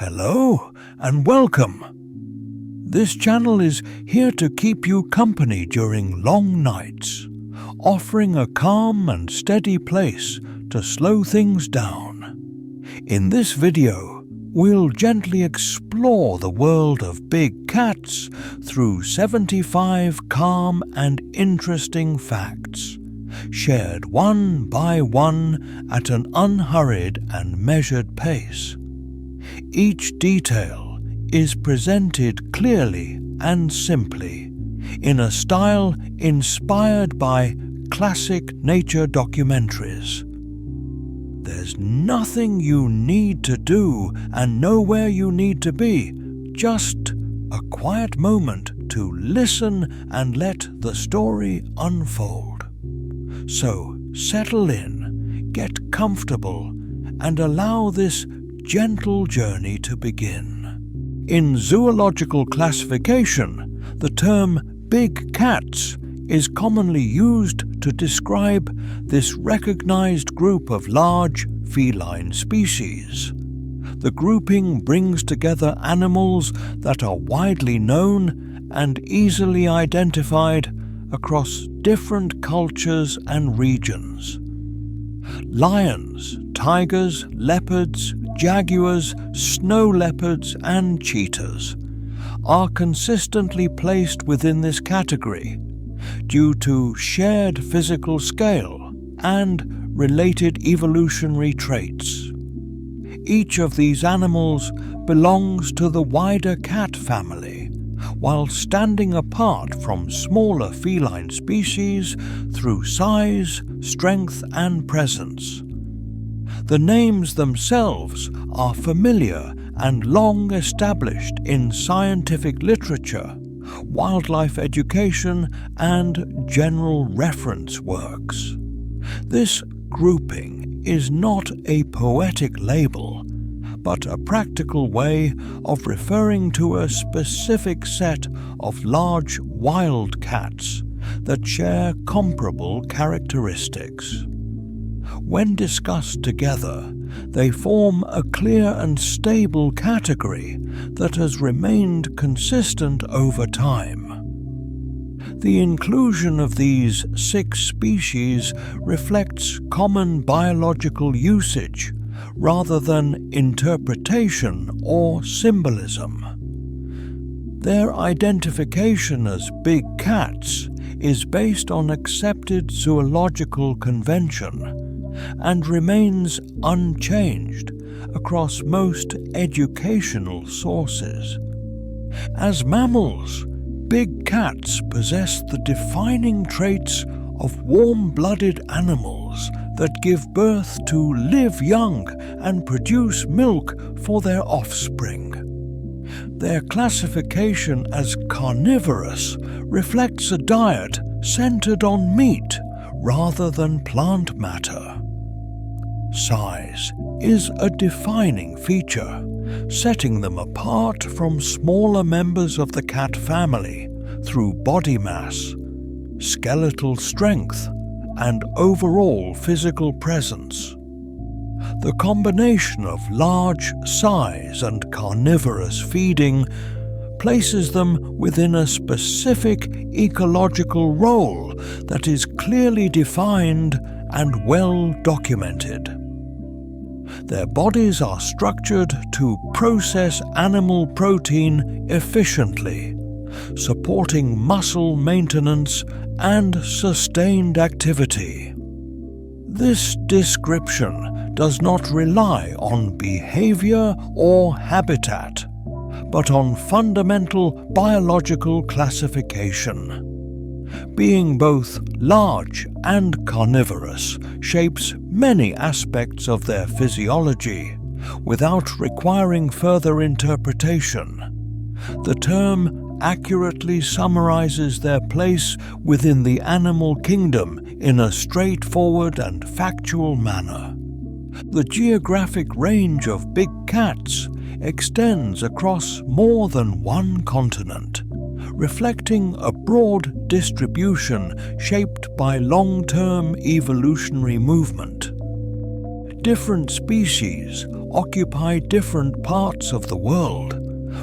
Hello and welcome. This channel is here to keep you company during long nights, offering a calm and steady place to slow things down. In this video, we'll gently explore the world of big cats through 75 calm and interesting facts, shared one by one at an unhurried and measured pace. Each detail is presented clearly and simply, in a style inspired by classic nature documentaries. There's nothing you need to do and nowhere you need to be, just a quiet moment to listen and let the story unfold. So settle in, get comfortable, and allow this gentle journey to begin. In zoological classification, the term big cats is commonly used to describe this recognized group of large feline species. The grouping brings together animals that are widely known and easily identified across different cultures and regions. Lions, tigers, leopards, jaguars, snow leopards, and cheetahs are consistently placed within this category due to shared physical scale and related evolutionary traits. Each of these animals belongs to the wider cat family, while standing apart from smaller feline species through size, strength, and presence. The names themselves are familiar and long established in scientific literature, wildlife education, and general reference works. This grouping is not a poetic label, but a practical way of referring to a specific set of large wild cats that share comparable characteristics. When discussed together, they form a clear and stable category that has remained consistent over time. The inclusion of these 6 species reflects common biological usage rather than interpretation or symbolism. Their identification as big cats is based on accepted zoological convention and remains unchanged across most educational sources. As mammals, big cats possess the defining traits of warm-blooded animals that give birth to live young and produce milk for their offspring. Their classification as carnivorous reflects a diet centered on meat rather than plant matter. Size is a defining feature, setting them apart from smaller members of the cat family through body mass, skeletal strength, and overall physical presence. The combination of large size and carnivorous feeding places them within a specific ecological role that is clearly defined and well documented. Their bodies are structured to process animal protein efficiently, supporting muscle maintenance and sustained activity. This description does not rely on behavior or habitat, but on fundamental biological classification. Being both large and carnivorous shapes many aspects of their physiology without requiring further interpretation. The term accurately summarizes their place within the animal kingdom in a straightforward and factual manner. The geographic range of big cats extends across more than one continent, reflecting a broad distribution shaped by long-term evolutionary movement. Different species occupy different parts of the world,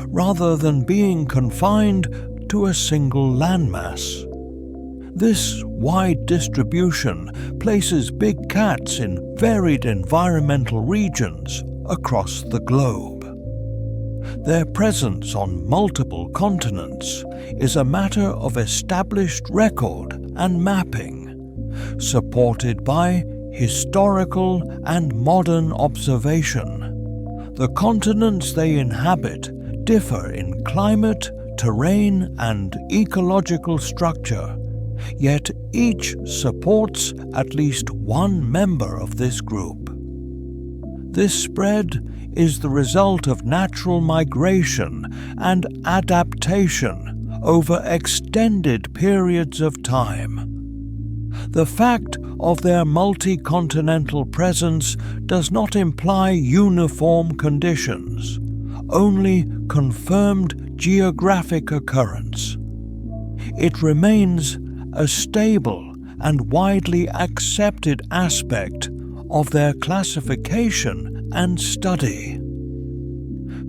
rather than being confined to a single landmass. This wide distribution places big cats in varied environmental regions across the globe. Their presence on multiple continents is a matter of established record and mapping, supported by historical and modern observation. The continents they inhabit differ in climate, terrain, and ecological structure, yet each supports at least one member of this group. This spread is the result of natural migration and adaptation over extended periods of time. The fact of their multi-continental presence does not imply uniform conditions, only confirmed geographic occurrence. It remains a stable and widely accepted aspect of their classification and study.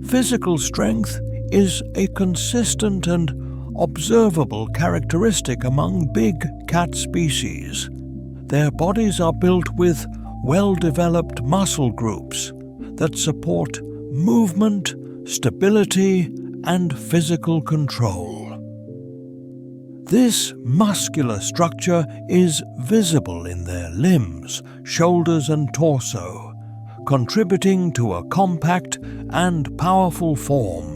Physical strength is a consistent and observable characteristic among big cat species. Their bodies are built with well-developed muscle groups that support movement, stability, and physical control. This muscular structure is visible in their limbs, shoulders, and torso, contributing to a compact and powerful form.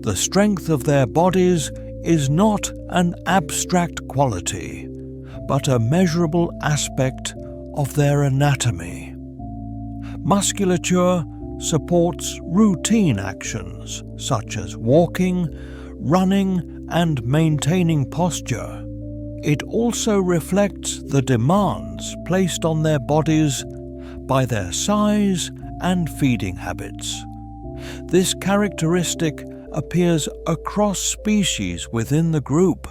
The strength of their bodies is not an abstract quality, but a measurable aspect of their anatomy. Musculature supports routine actions such as walking, running, and maintaining posture. It also reflects the demands placed on their bodies by their size and feeding habits. This characteristic appears across species within the group,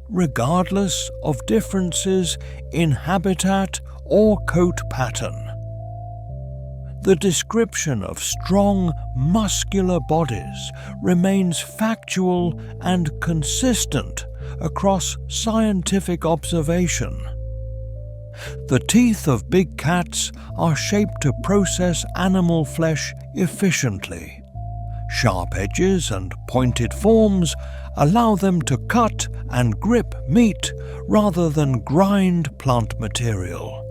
regardless of differences in habitat or coat pattern. The description of strong, muscular bodies remains factual and consistent across scientific observation. The teeth of big cats are shaped to process animal flesh efficiently. Sharp edges and pointed forms allow them to cut and grip meat rather than grind plant material.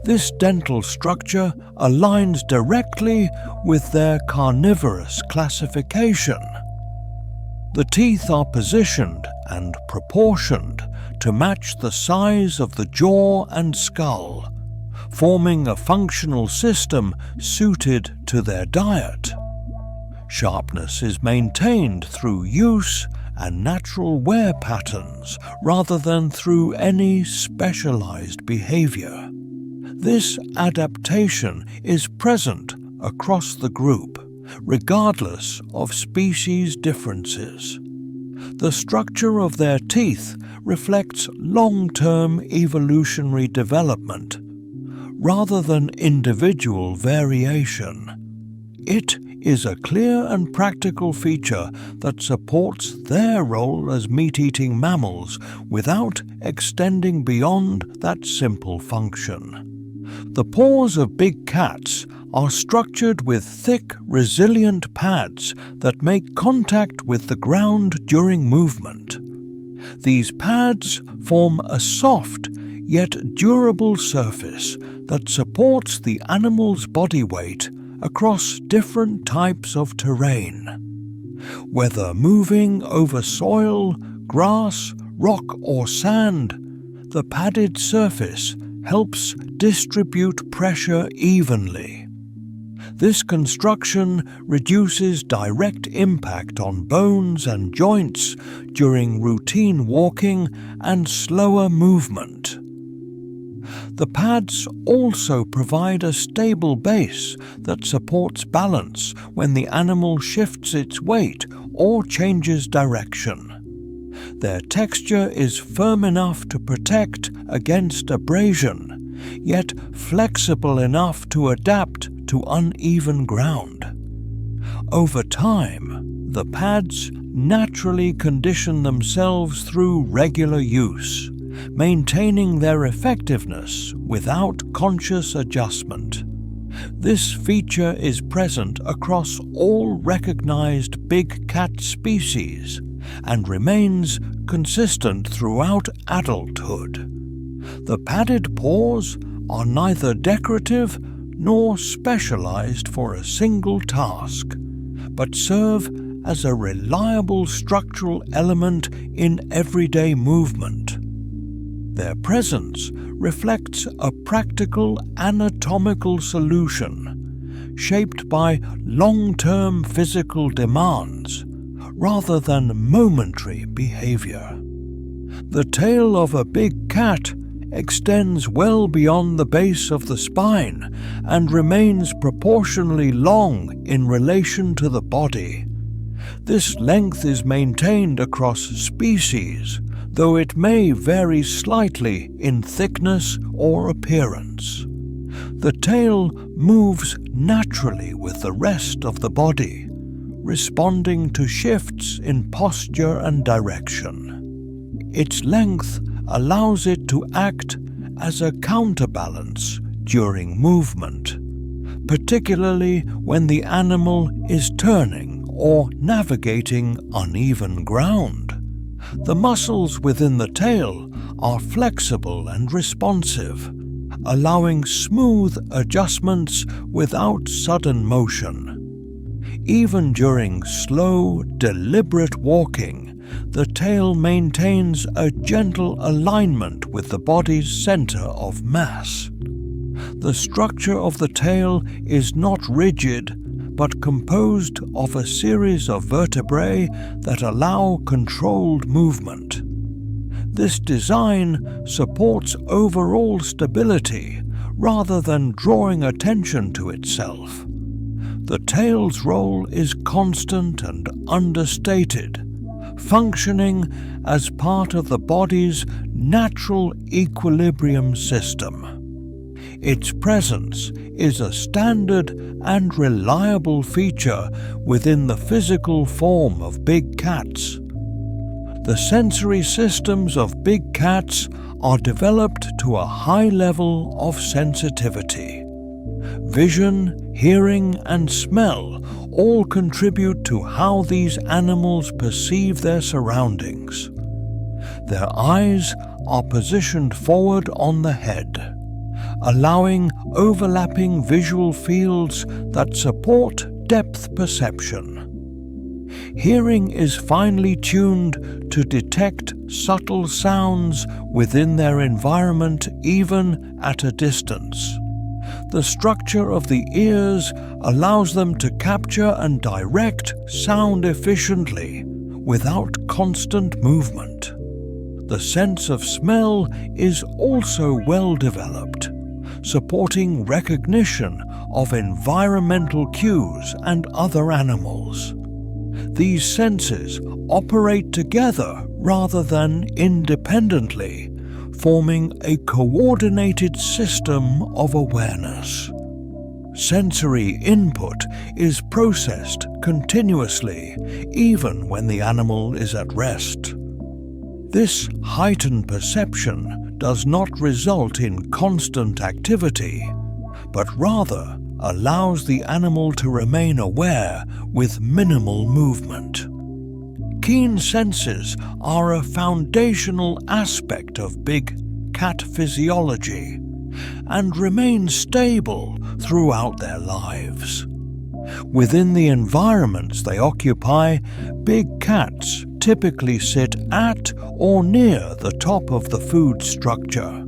This dental structure aligns directly with their carnivorous classification. The teeth are positioned and proportioned to match the size of the jaw and skull, forming a functional system suited to their diet. Sharpness is maintained through use and natural wear patterns rather than through any specialized behavior. This adaptation is present across the group, regardless of species differences. The structure of their teeth reflects long-term evolutionary development, rather than individual variation. It is a clear and practical feature that supports their role as meat-eating mammals without extending beyond that simple function. The paws of big cats are structured with thick, resilient pads that make contact with the ground during movement. These pads form a soft yet durable surface that supports the animal's body weight across different types of terrain. Whether moving over soil, grass, rock, or sand, the padded surface helps distribute pressure evenly. This construction reduces direct impact on bones and joints during routine walking and slower movement. The pads also provide a stable base that supports balance when the animal shifts its weight or changes direction. Their texture is firm enough to protect against abrasion, yet flexible enough to adapt to uneven ground. Over time, the pads naturally condition themselves through regular use, maintaining their effectiveness without conscious adjustment. This feature is present across all recognized big cat species and remains consistent throughout adulthood. The padded paws are neither decorative nor specialized for a single task, but serve as a reliable structural element in everyday movement. Their presence reflects a practical anatomical solution, shaped by long-term physical demands rather than momentary behavior. The tail of a big cat extends well beyond the base of the spine and remains proportionally long in relation to the body. This length is maintained across species, though it may vary slightly in thickness or appearance. The tail moves naturally with the rest of the body, responding to shifts in posture and direction. Its length allows it to act as a counterbalance during movement, particularly when the animal is turning or navigating uneven ground. The muscles within the tail are flexible and responsive, allowing smooth adjustments without sudden motion. Even during slow, deliberate walking, the tail maintains a gentle alignment with the body's center of mass. The structure of the tail is not rigid, but composed of a series of vertebrae that allow controlled movement. This design supports overall stability rather than drawing attention to itself. The tail's role is constant and understated, functioning as part of the body's natural equilibrium system. Its presence is a standard and reliable feature within the physical form of big cats. The sensory systems of big cats are developed to a high level of sensitivity. Vision, hearing, and smell all contribute to how these animals perceive their surroundings. Their eyes are positioned forward on the head, allowing overlapping visual fields that support depth perception. Hearing is finely tuned to detect subtle sounds within their environment even at a distance. The structure of the ears allows them to capture and direct sound efficiently without constant movement. The sense of smell is also well developed, supporting recognition of environmental cues and other animals. These senses operate together rather than independently, forming a coordinated system of awareness. Sensory input is processed continuously, even when the animal is at rest. This heightened perception does not result in constant activity, but rather allows the animal to remain aware with minimal movement. Keen senses are a foundational aspect of big cat physiology and remain stable throughout their lives. Within the environments they occupy, big cats typically sit at or near the top of the food structure.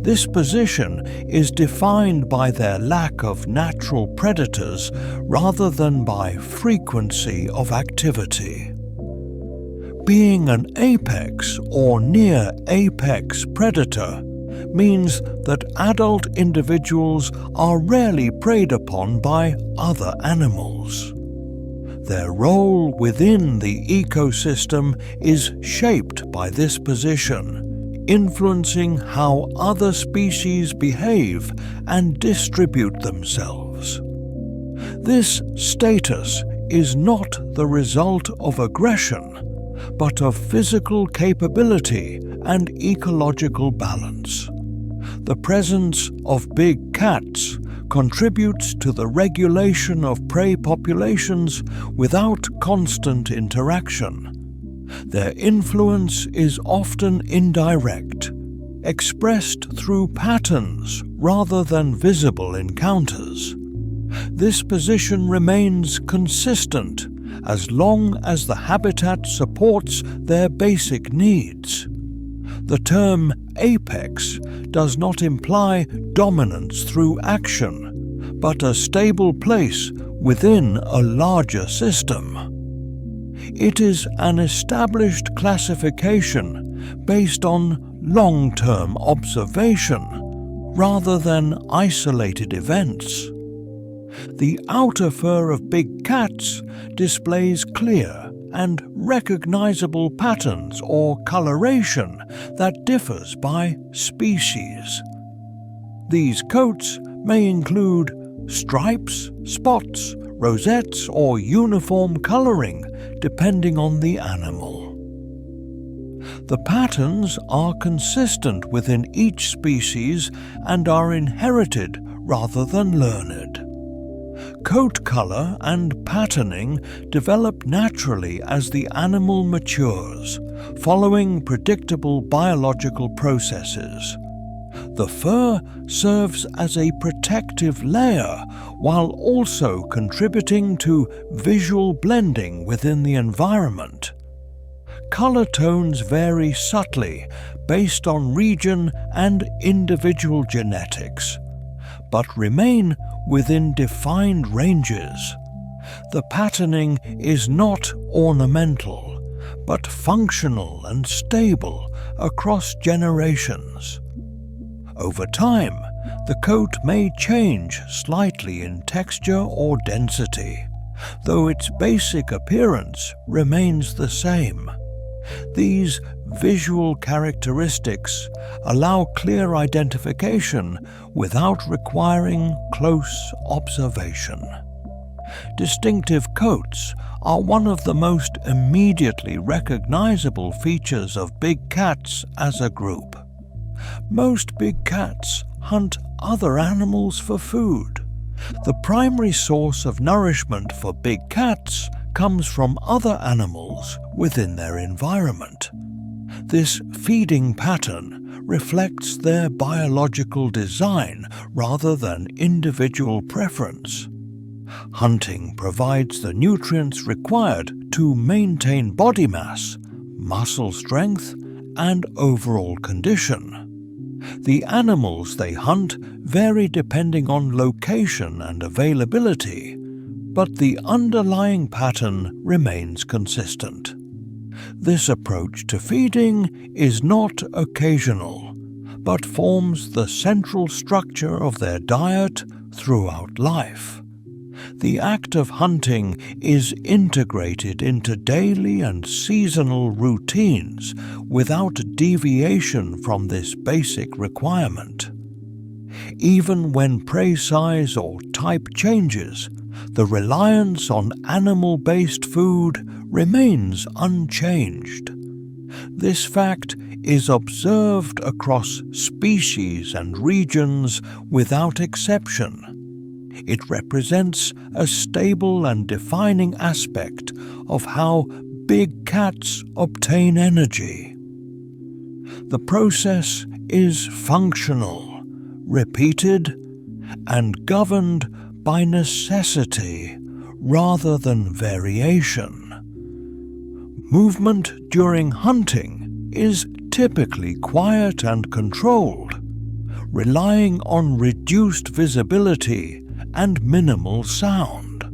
This position is defined by their lack of natural predators rather than by frequency of activity. Being an apex or near apex predator means that adult individuals are rarely preyed upon by other animals. Their role within the ecosystem is shaped by this position, influencing how other species behave and distribute themselves. This status is not the result of aggression, but of physical capability and ecological balance. The presence of big cats contributes to the regulation of prey populations without constant interaction. Their influence is often indirect, expressed through patterns rather than visible encounters. This position remains consistent as long as the habitat supports their basic needs. The term apex does not imply dominance through action, but a stable place within a larger system. It is an established classification based on long-term observation rather than isolated events. The outer fur of big cats displays clear and recognizable patterns or coloration that differs by species. These coats may include stripes, spots, rosettes, or uniform coloring depending on the animal. The patterns are consistent within each species and are inherited rather than learned. Coat color and patterning develop naturally as the animal matures, following predictable biological processes. The fur serves as a protective layer while also contributing to visual blending within the environment. Color tones vary subtly based on region and individual genetics, but remain within defined ranges. The patterning is not ornamental, but functional and stable across generations. Over time, the coat may change slightly in texture or density, though its basic appearance remains the same. These visual characteristics allow clear identification without requiring close observation. Distinctive coats are one of the most immediately recognizable features of big cats as a group. Most big cats hunt other animals for food. The primary source of nourishment for big cats comes from other animals within their environment. This feeding pattern reflects their biological design rather than individual preference. Hunting provides the nutrients required to maintain body mass, muscle strength, and overall condition. The animals they hunt vary depending on location and availability, but the underlying pattern remains consistent. This approach to feeding is not occasional, but forms the central structure of their diet throughout life. The act of hunting is integrated into daily and seasonal routines without deviation from this basic requirement. Even when prey size or type changes, the reliance on animal-based food remains unchanged. This fact is observed across species and regions without exception. It represents a stable and defining aspect of how big cats obtain energy. The process is functional, repeated, and governed by necessity rather than variation. Movement during hunting is typically quiet and controlled, relying on reduced visibility and minimal sound.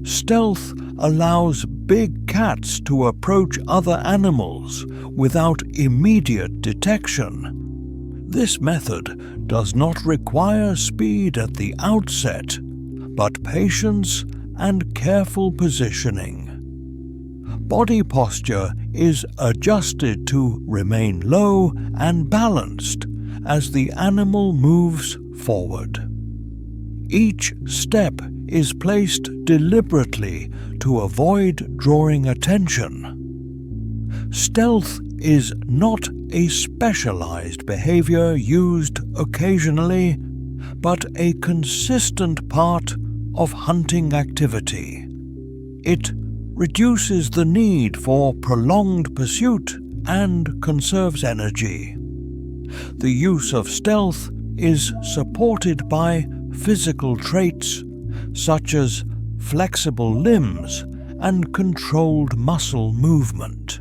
Stealth allows big cats to approach other animals without immediate detection. This method does not require speed at the outset, but patience and careful positioning. body posture is adjusted to remain low and balanced as the animal moves forward. Each step is placed deliberately to avoid drawing attention. Stealth is not a specialized behavior used occasionally, but a consistent part of hunting activity. It reduces the need for prolonged pursuit and conserves energy. The use of stealth is supported by physical traits such as flexible limbs and controlled muscle movement.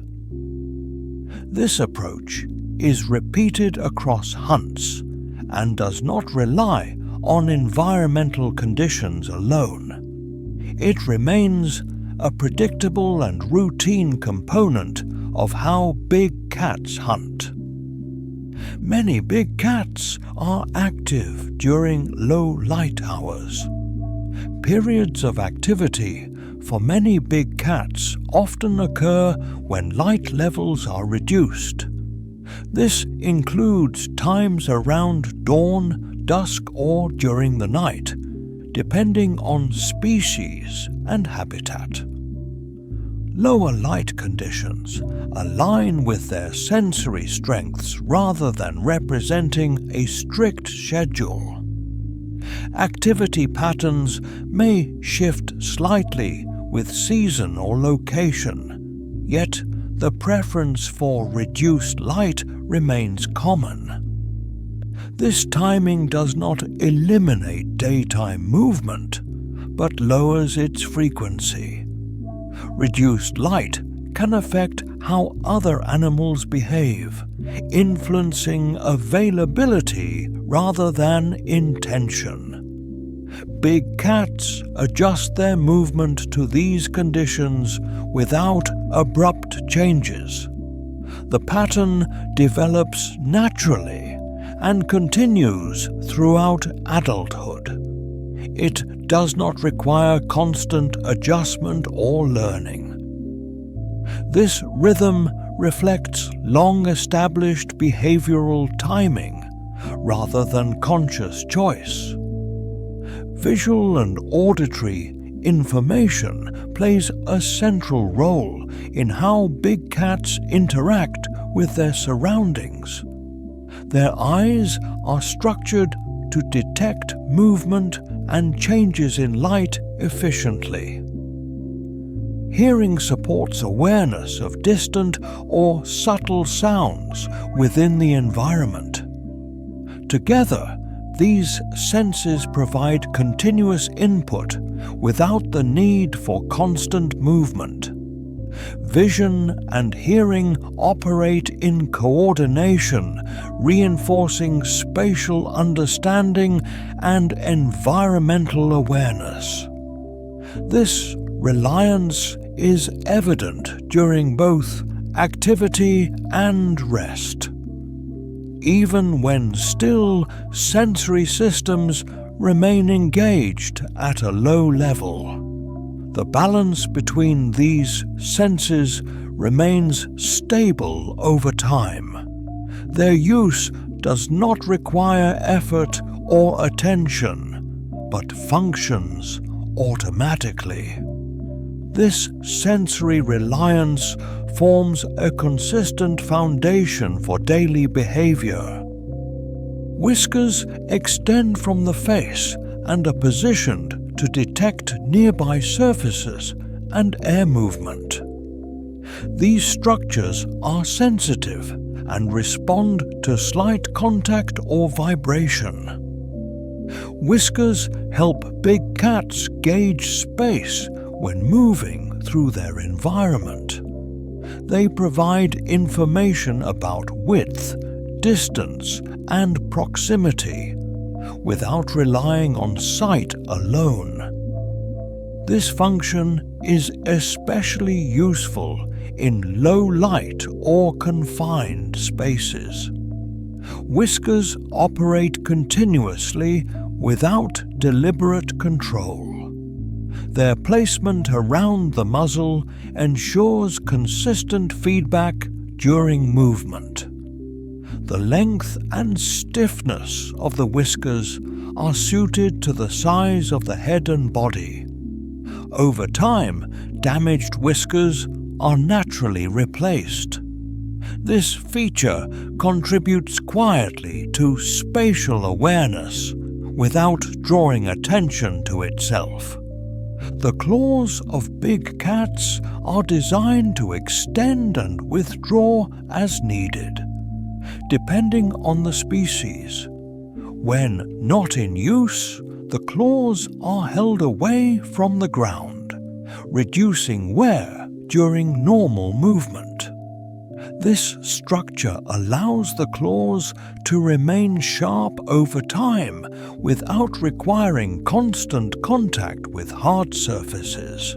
This approach is repeated across hunts and does not rely on environmental conditions alone. It remains a predictable and routine component of how big cats hunt. Many big cats are active during low light hours. Periods of activity for many big cats often occur when light levels are reduced. This includes times around dawn, dusk, or during the night, depending on species and habitat. Lower light conditions align with their sensory strengths rather than representing a strict schedule. Activity patterns may shift slightly with season or location, yet the preference for reduced light remains common. This timing does not eliminate daytime movement, but lowers its frequency. Reduced light can affect how other animals behave, influencing availability rather than intention. Big cats adjust their movement to these conditions without abrupt changes. The pattern develops naturally and continues throughout adulthood. It does not require constant adjustment or learning. This rhythm reflects long-established behavioral timing rather than conscious choice. Visual and auditory information plays a central role in how big cats interact with their surroundings. Their eyes are structured to detect movement and changes in light efficiently. Hearing supports awareness of distant or subtle sounds within the environment. Together, these senses provide continuous input without the need for constant movement. Vision and hearing operate in coordination, reinforcing spatial understanding and environmental awareness. This reliance is evident during both activity and rest. Even when still, sensory systems remain engaged at a low level. The balance between these senses remains stable over time. Their use does not require effort or attention, but functions automatically. This sensory reliance forms a consistent foundation for daily behavior. Whiskers extend from the face and are positioned to detect nearby surfaces and air movement. These structures are sensitive and respond to slight contact or vibration. Whiskers help big cats gauge space when moving through their environment. They provide information about width, distance, and proximity without relying on sight alone. This function is especially useful in low light or confined spaces. Whiskers operate continuously without deliberate control. Their placement around the muzzle ensures consistent feedback during movement. The length and stiffness of the whiskers are suited to the size of the head and body. Over time, damaged whiskers are naturally replaced. This feature contributes quietly to spatial awareness without drawing attention to itself. The claws of big cats are designed to extend and withdraw as needed, depending on the species. When not in use, the claws are held away from the ground, reducing wear during normal movement. This structure allows the claws to remain sharp over time without requiring constant contact with hard surfaces.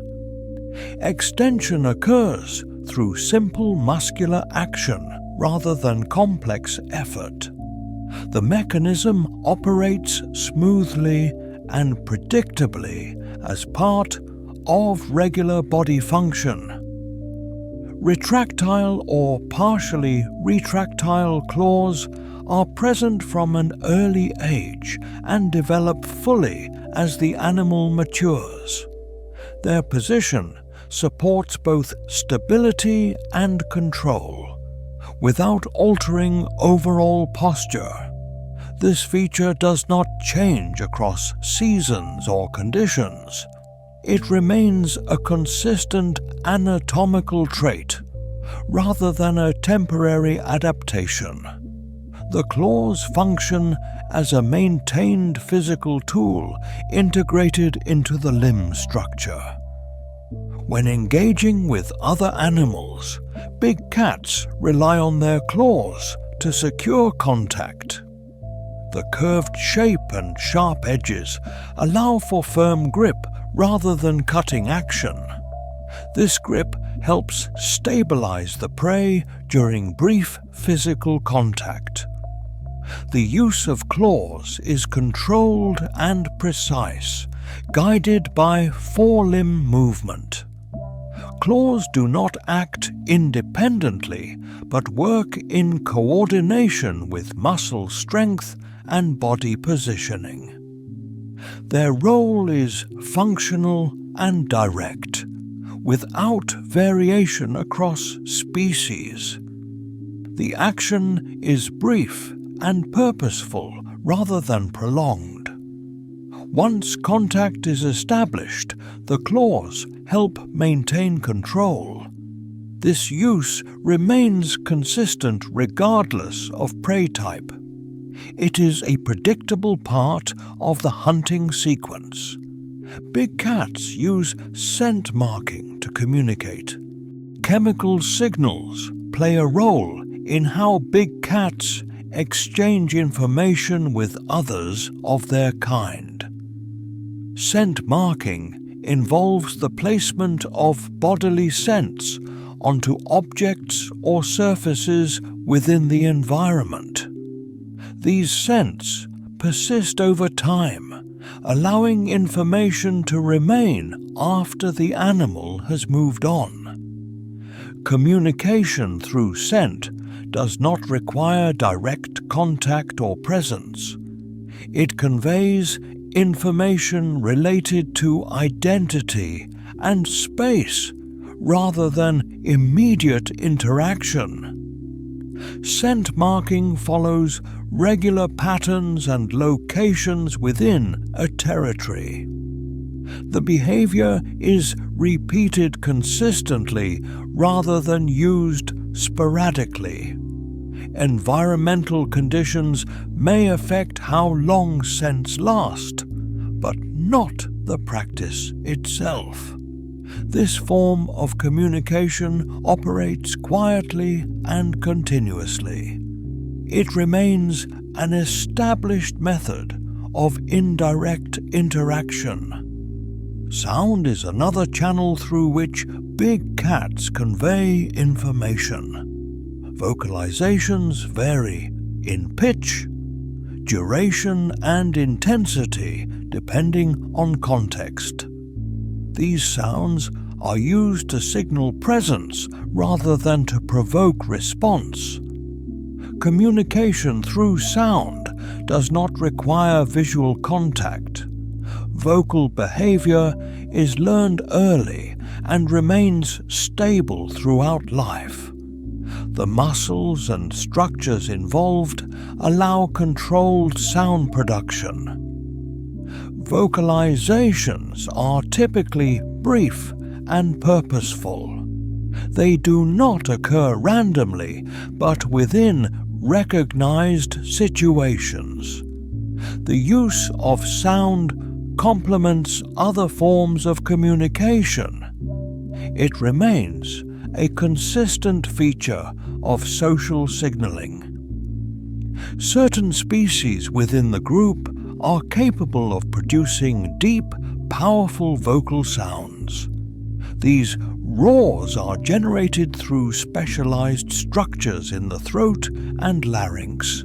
Extension occurs through simple muscular action rather than complex effort. The mechanism operates smoothly and predictably as part of regular body function. Retractile or partially retractile claws are present from an early age and develop fully as the animal matures. Their position supports both stability and control, without altering overall posture. This feature does not change across seasons or conditions. It remains a consistent anatomical trait, rather than a temporary adaptation. The claws function as a maintained physical tool integrated into the limb structure. When engaging with other animals, big cats rely on their claws to secure contact. The curved shape and sharp edges allow for firm grip rather than cutting action. This grip helps stabilize the prey during brief physical contact. The use of claws is controlled and precise, guided by forelimb movement. Claws do not act independently, but work in coordination with muscle strength and body positioning. Their role is functional and direct, without variation across species. The action is brief and purposeful rather than prolonged. Once contact is established, the claws help maintain control. This use remains consistent regardless of prey type. It is a predictable part of the hunting sequence. Big cats use scent marking to communicate. Chemical signals play a role in how big cats exchange information with others of their kind. Scent marking involves the placement of bodily scents onto objects or surfaces within the environment. These scents persist over time, allowing information to remain after the animal has moved on. Communication through scent does not require direct contact or presence. It conveys information related to identity and space rather than immediate interaction. Scent marking follows regular patterns and locations within a territory. The behavior is repeated consistently rather than used sporadically. Environmental conditions may affect how long scents last, but not the practice itself. This form of communication operates quietly and continuously. It remains an established method of indirect interaction. Sound is another channel through which big cats convey information. Vocalizations vary in pitch, duration, and intensity depending on context. These sounds are used to signal presence rather than to provoke response. Communication through sound does not require visual contact. Vocal behavior is learned early and remains stable throughout life. The muscles and structures involved allow controlled sound production. Vocalizations are typically brief and purposeful. They do not occur randomly, but within recognized situations. The use of sound complements other forms of communication. It remains a consistent feature of social signaling. Certain species within the group are capable of producing deep, powerful vocal sounds. These roars are generated through specialized structures in the throat and larynx.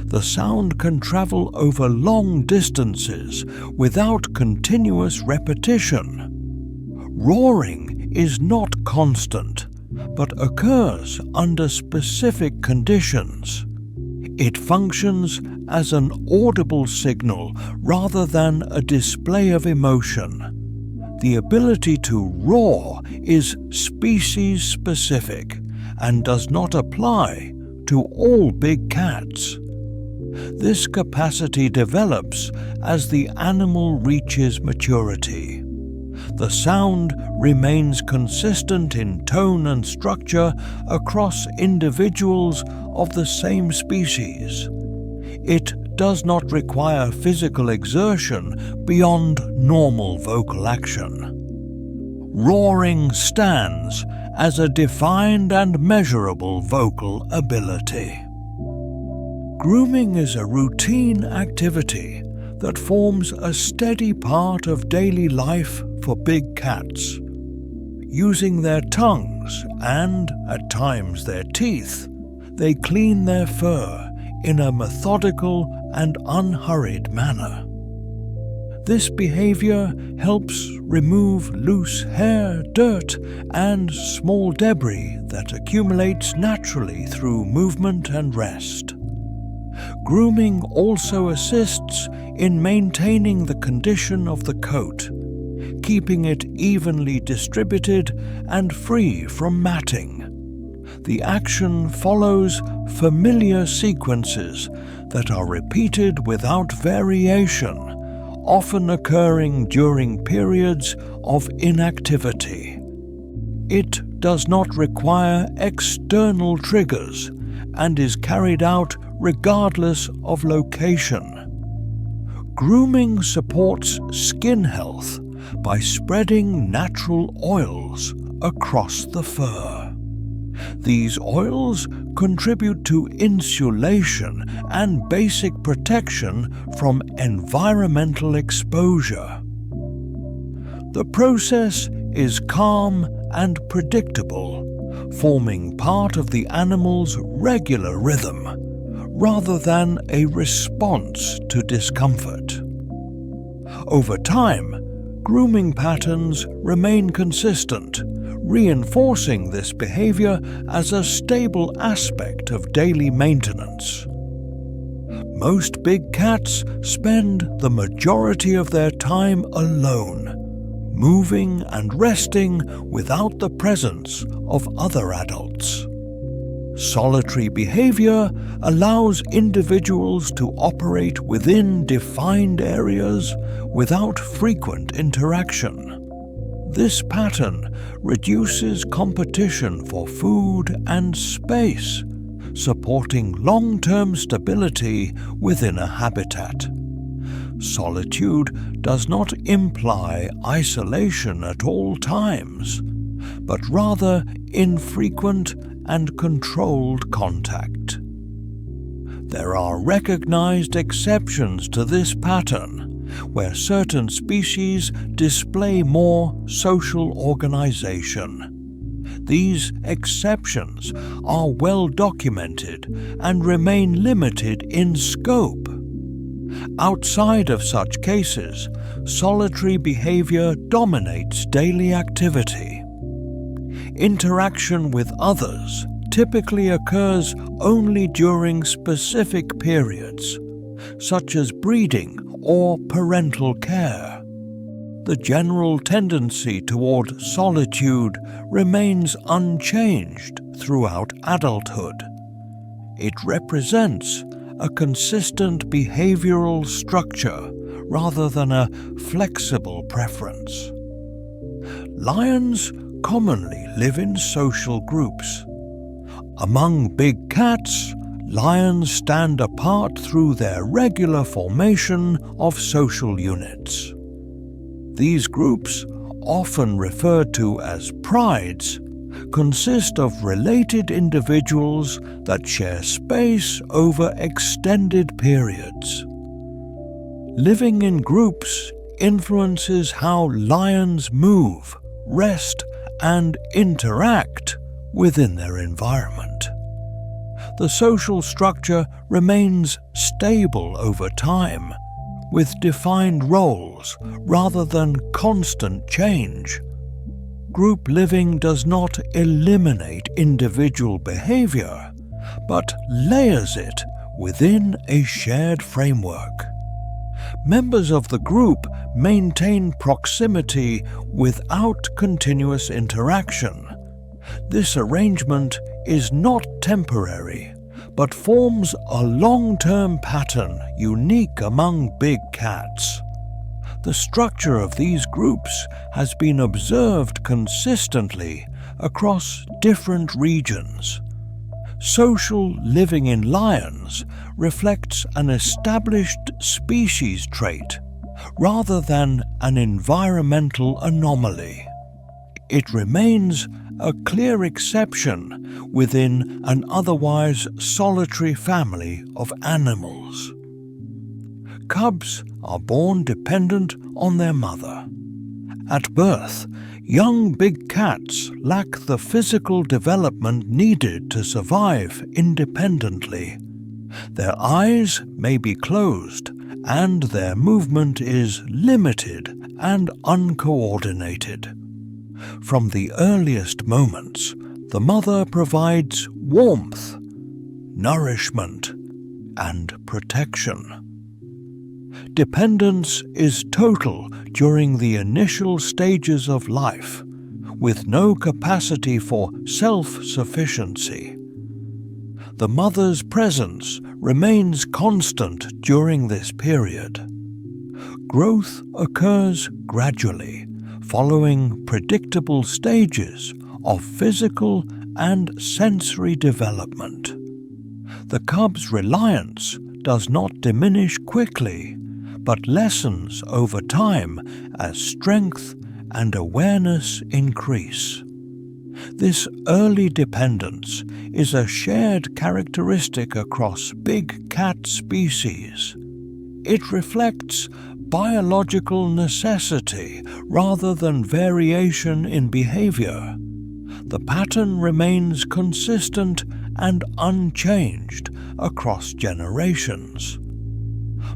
The sound can travel over long distances without continuous repetition. Roaring is not constant, but occurs under specific conditions. It functions as an audible signal rather than a display of emotion. The ability to roar is species-specific and does not apply to all big cats. This capacity develops as the animal reaches maturity. The sound remains consistent in tone and structure across individuals of the same species. It does not require physical exertion beyond normal vocal action. Roaring stands as a defined and measurable vocal ability. Grooming is a routine activity that forms a steady part of daily life for big cats. Using their tongues and, at times, their teeth, they clean their fur in a methodical and unhurried manner. This behavior helps remove loose hair, dirt, and small debris that accumulates naturally through movement and rest. Grooming also assists in maintaining the condition of the coat, keeping it evenly distributed and free from matting. The action follows familiar sequences that are repeated without variation, often occurring during periods of inactivity. It does not require external triggers and is carried out regardless of location. Grooming supports skin health by spreading natural oils across the fur. These oils contribute to insulation and basic protection from environmental exposure. The process is calm and predictable, forming part of the animal's regular rhythm, rather than a response to discomfort. Over time, grooming patterns remain consistent, reinforcing this behavior as a stable aspect of daily maintenance. Most big cats spend the majority of their time alone, moving and resting without the presence of other adults. Solitary behavior allows individuals to operate within defined areas without frequent interaction. This pattern reduces competition for food and space, supporting long-term stability within a habitat. Solitude does not imply isolation at all times, but rather infrequent and controlled contact. There are recognized exceptions to this pattern, where certain species display more social organization. These exceptions are well documented and remain limited in scope. Outside of such cases, solitary behavior dominates daily activity. Interaction with others typically occurs only during specific periods, such as breeding or parental care. The general tendency toward solitude remains unchanged throughout adulthood. It represents a consistent behavioral structure rather than a flexible preference. Lions commonly live in social groups. Among big cats, lions stand apart through their regular formation of social units. These groups, often referred to as prides, consist of related individuals that share space over extended periods. Living in groups influences how lions move, rest, and interact within their environment. The social structure remains stable over time, with defined roles rather than constant change. Group living does not eliminate individual behavior, but layers it within a shared framework. Members of the group maintain proximity without continuous interaction. This arrangement is not temporary, but forms a long-term pattern unique among big cats. The structure of these groups has been observed consistently across different regions. Social living in lions reflects an established species trait rather than an environmental anomaly. It remains a clear exception within an otherwise solitary family of animals. Cubs are born dependent on their mother. At birth, young big cats lack the physical development needed to survive independently. Their eyes may be closed, and their movement is limited and uncoordinated. From the earliest moments, the mother provides warmth, nourishment, and protection. Dependence is total during the initial stages of life, with no capacity for self-sufficiency. The mother's presence remains constant during this period. Growth occurs gradually, following predictable stages of physical and sensory development. The cub's reliance does not diminish quickly, but lessens over time as strength and awareness increase. This early dependence is a shared characteristic across big cat species. It reflects biological necessity rather than variation in behavior. The pattern remains consistent and unchanged across generations.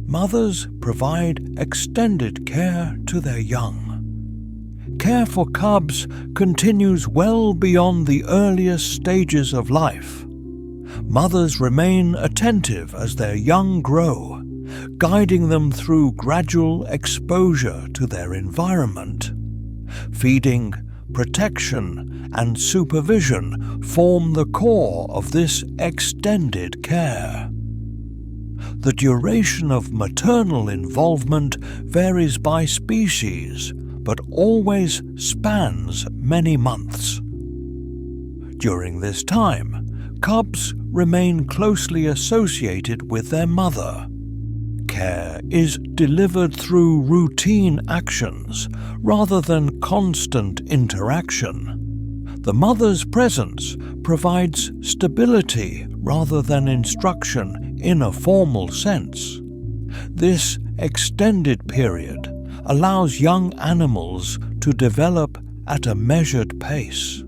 Mothers provide extended care to their young. Care for cubs continues well beyond the earliest stages of life. Mothers remain attentive as their young grow, guiding them through gradual exposure to their environment. Feeding, protection, and supervision form the core of this extended care. The duration of maternal involvement varies by species, but always spans many months. During this time, cubs remain closely associated with their mother. Care is delivered through routine actions rather than constant interaction. The mother's presence provides stability rather than instruction in a formal sense. This extended period allows young animals to develop at a measured pace.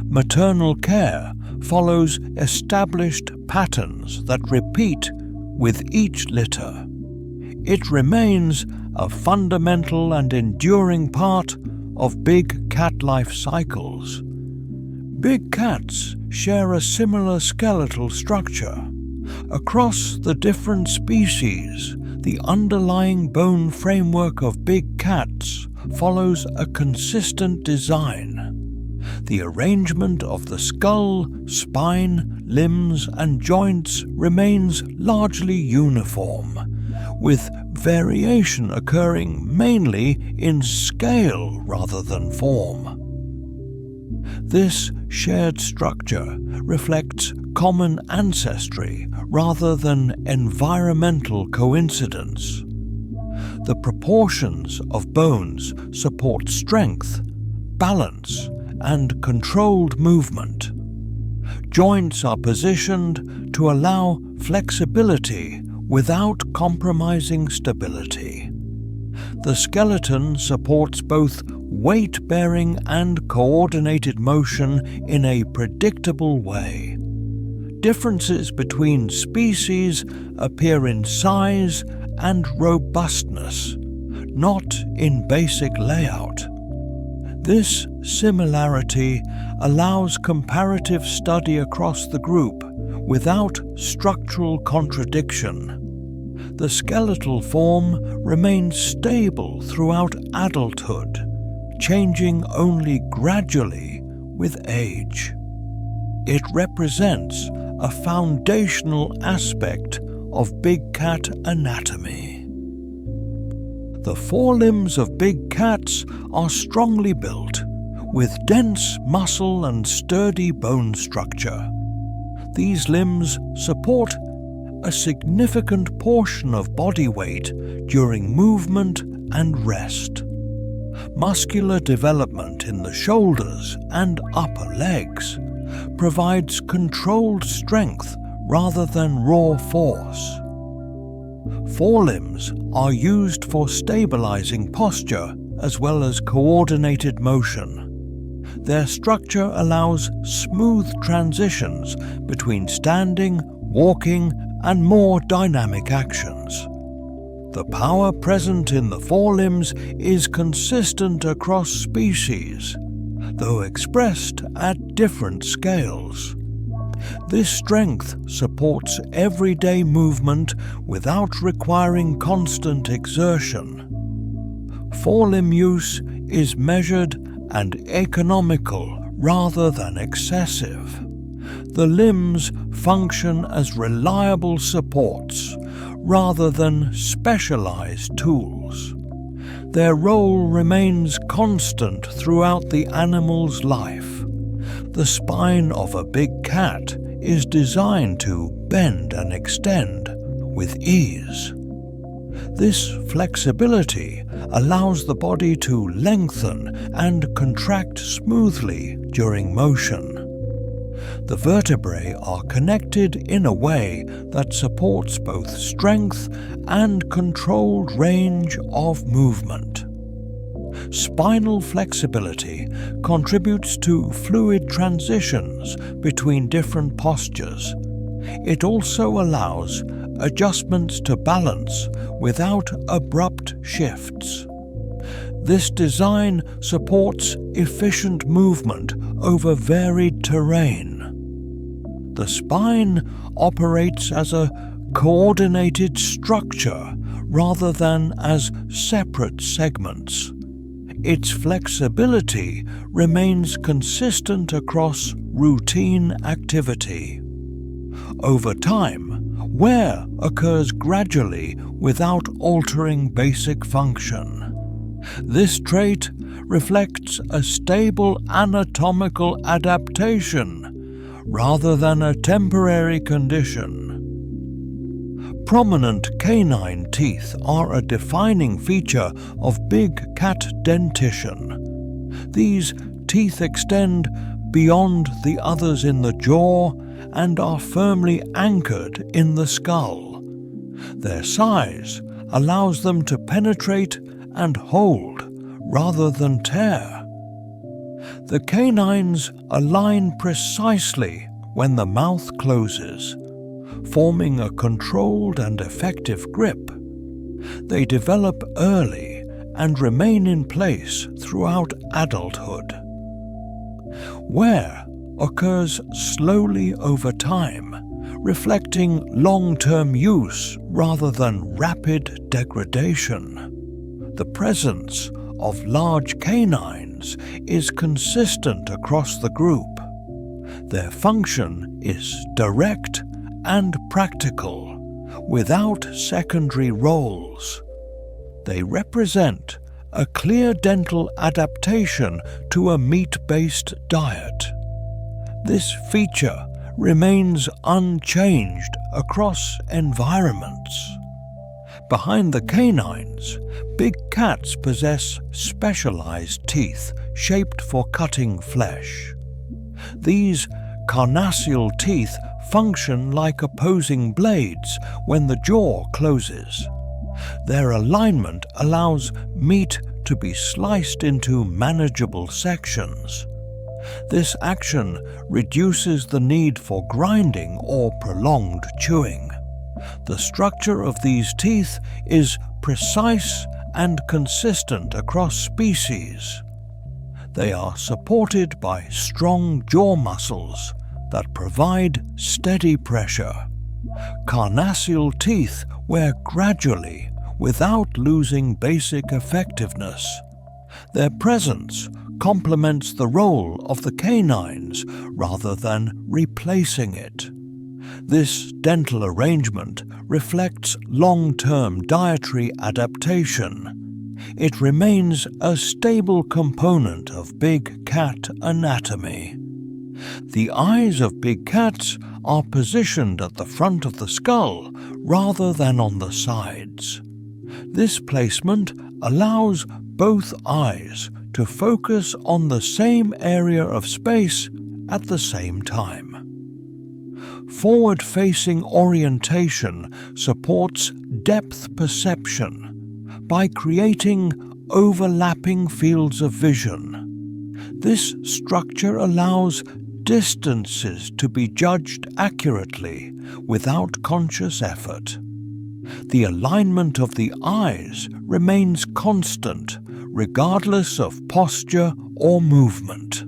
Maternal care follows established patterns that repeat with each litter. it remains a fundamental and enduring part of big cat life cycles. Big cats share a similar skeletal structure. Across the different species, the underlying bone framework of big cats follows a consistent design. The arrangement of the skull, spine, limbs, and joints remains largely uniform, with variation occurring mainly in scale rather than form. This shared structure reflects common ancestry rather than environmental coincidence. The proportions of bones support strength, balance, and controlled movement. Joints are positioned to allow flexibility without compromising stability. The skeleton supports both weight-bearing and coordinated motion in a predictable way. Differences between species appear in size and robustness, not in basic layout. This similarity allows comparative study across the group without structural contradiction. The skeletal form remains stable throughout adulthood, changing only gradually with age. It represents a foundational aspect of big cat anatomy. The forelimbs of big cats are strongly built, with dense muscle and sturdy bone structure. These limbs support a significant portion of body weight during movement and rest. Muscular development in the shoulders and upper legs provides controlled strength rather than raw force. Forelimbs are used for stabilizing posture as well as coordinated motion. Their structure allows smooth transitions between standing, walking, and more dynamic actions. The power present in the forelimbs is consistent across species, though expressed at different scales. This strength supports everyday movement without requiring constant exertion. Forelimb use is measured and economical rather than excessive. The limbs function as reliable supports rather than specialized tools. Their role remains constant throughout the animal's life. The spine of a big cat is designed to bend and extend with ease. This flexibility allows the body to lengthen and contract smoothly during motion. The vertebrae are connected in a way that supports both strength and controlled range of movement. Spinal flexibility contributes to fluid transitions between different postures. It also allows adjustments to balance without abrupt shifts. This design supports efficient movement over varied terrain. The spine operates as a coordinated structure rather than as separate segments. Its flexibility remains consistent across routine activity. Over time, wear occurs gradually without altering basic function. This trait reflects a stable anatomical adaptation rather than a temporary condition. Prominent canine teeth are a defining feature of big cat dentition. These teeth extend beyond the others in the jaw and are firmly anchored in the skull. Their size allows them to penetrate and hold rather than tear. The canines align precisely when the mouth closes, forming a controlled and effective grip. They develop early and remain in place throughout adulthood. Wear occurs slowly over time, reflecting long-term use rather than rapid degradation. The presence of large canines is consistent across the group. Their function is direct and practical, without secondary roles. They represent a clear dental adaptation to a meat-based diet. This feature remains unchanged across environments. Behind the canines, big cats possess specialized teeth shaped for cutting flesh. These carnassial teeth function like opposing blades when the jaw closes. Their alignment allows meat to be sliced into manageable sections. This action reduces the need for grinding or prolonged chewing. The structure of these teeth is precise and consistent across species. They are supported by strong jaw muscles that provide steady pressure. Carnassial teeth wear gradually without losing basic effectiveness. Their presence complements the role of the canines rather than replacing it. This dental arrangement reflects long-term dietary adaptation. It remains a stable component of big cat anatomy. The eyes of big cats are positioned at the front of the skull rather than on the sides. This placement allows both eyes to focus on the same area of space at the same time. Forward-facing orientation supports depth perception by creating overlapping fields of vision. This structure allows distances to be judged accurately without conscious effort. The alignment of the eyes remains constant regardless of posture or movement.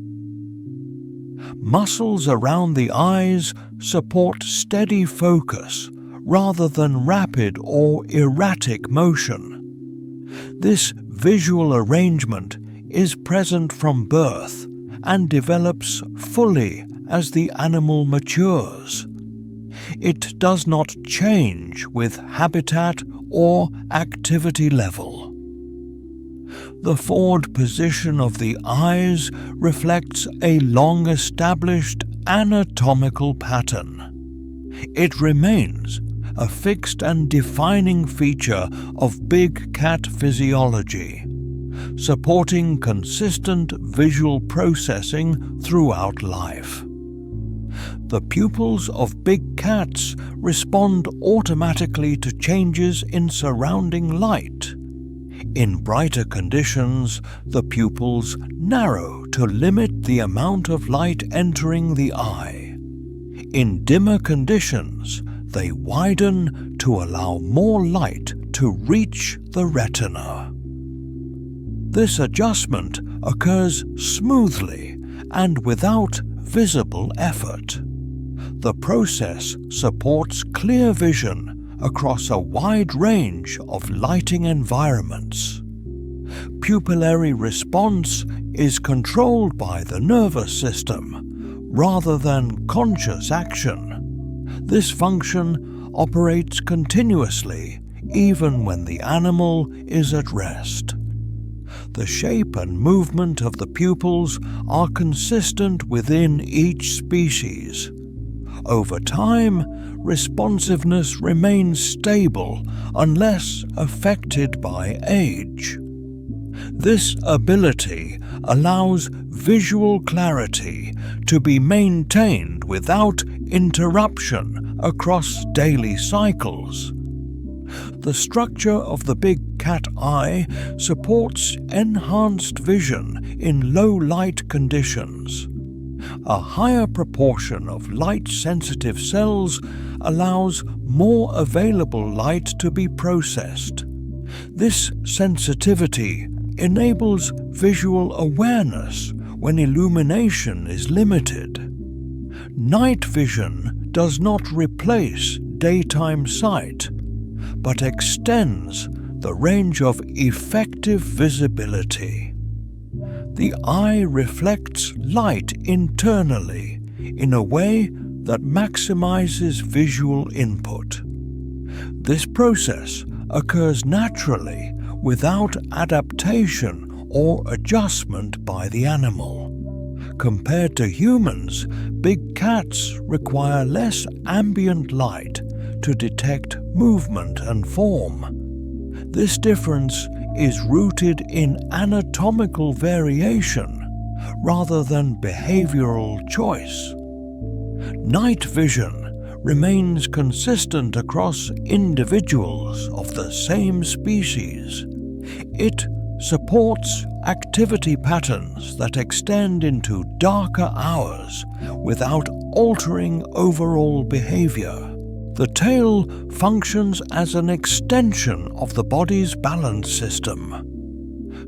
Muscles around the eyes support steady focus rather than rapid or erratic motion. This visual arrangement is present from birth and develops fully as the animal matures. It does not change with habitat or activity level. The forward position of the eyes reflects a long-established anatomical pattern. It remains a fixed and defining feature of big cat physiology, supporting consistent visual processing throughout life. The pupils of big cats respond automatically to changes in surrounding light. In brighter conditions, the pupils narrow to limit the amount of light entering the eye. In dimmer conditions, they widen to allow more light to reach the retina. This adjustment occurs smoothly and without visible effort. The process supports clear vision across a wide range of lighting environments. Pupillary response is controlled by the nervous system rather than conscious action. This function operates continuously even when the animal is at rest. The shape and movement of the pupils are consistent within each species. Over time, responsiveness remains stable unless affected by age. This ability allows visual clarity to be maintained without interruption across daily cycles. The structure of the big cat eye supports enhanced vision in low-light conditions. A higher proportion of light-sensitive cells allows more available light to be processed. This sensitivity enables visual awareness when illumination is limited. Night vision does not replace daytime sight, but extends the range of effective visibility. The eye reflects light internally in a way that maximizes visual input. This process occurs naturally without adaptation or adjustment by the animal. Compared to humans, big cats require less ambient light to detect movement and form. This difference is rooted in anatomical variation rather than behavioral choice. Night vision remains consistent across individuals of the same species. It supports activity patterns that extend into darker hours without altering overall behavior. The tail functions as an extension of the body's balance system.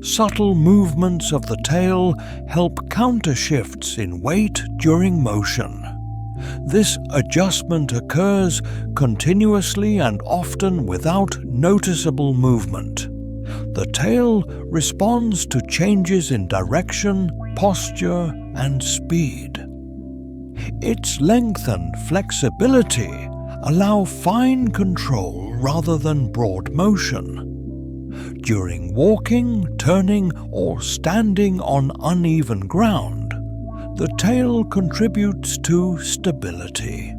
Subtle movements of the tail help counter shifts in weight during motion. This adjustment occurs continuously and often without noticeable movement. The tail responds to changes in direction, posture, and speed. Its length and flexibility allow fine control rather than broad motion. During walking, turning, or standing on uneven ground, the tail contributes to stability.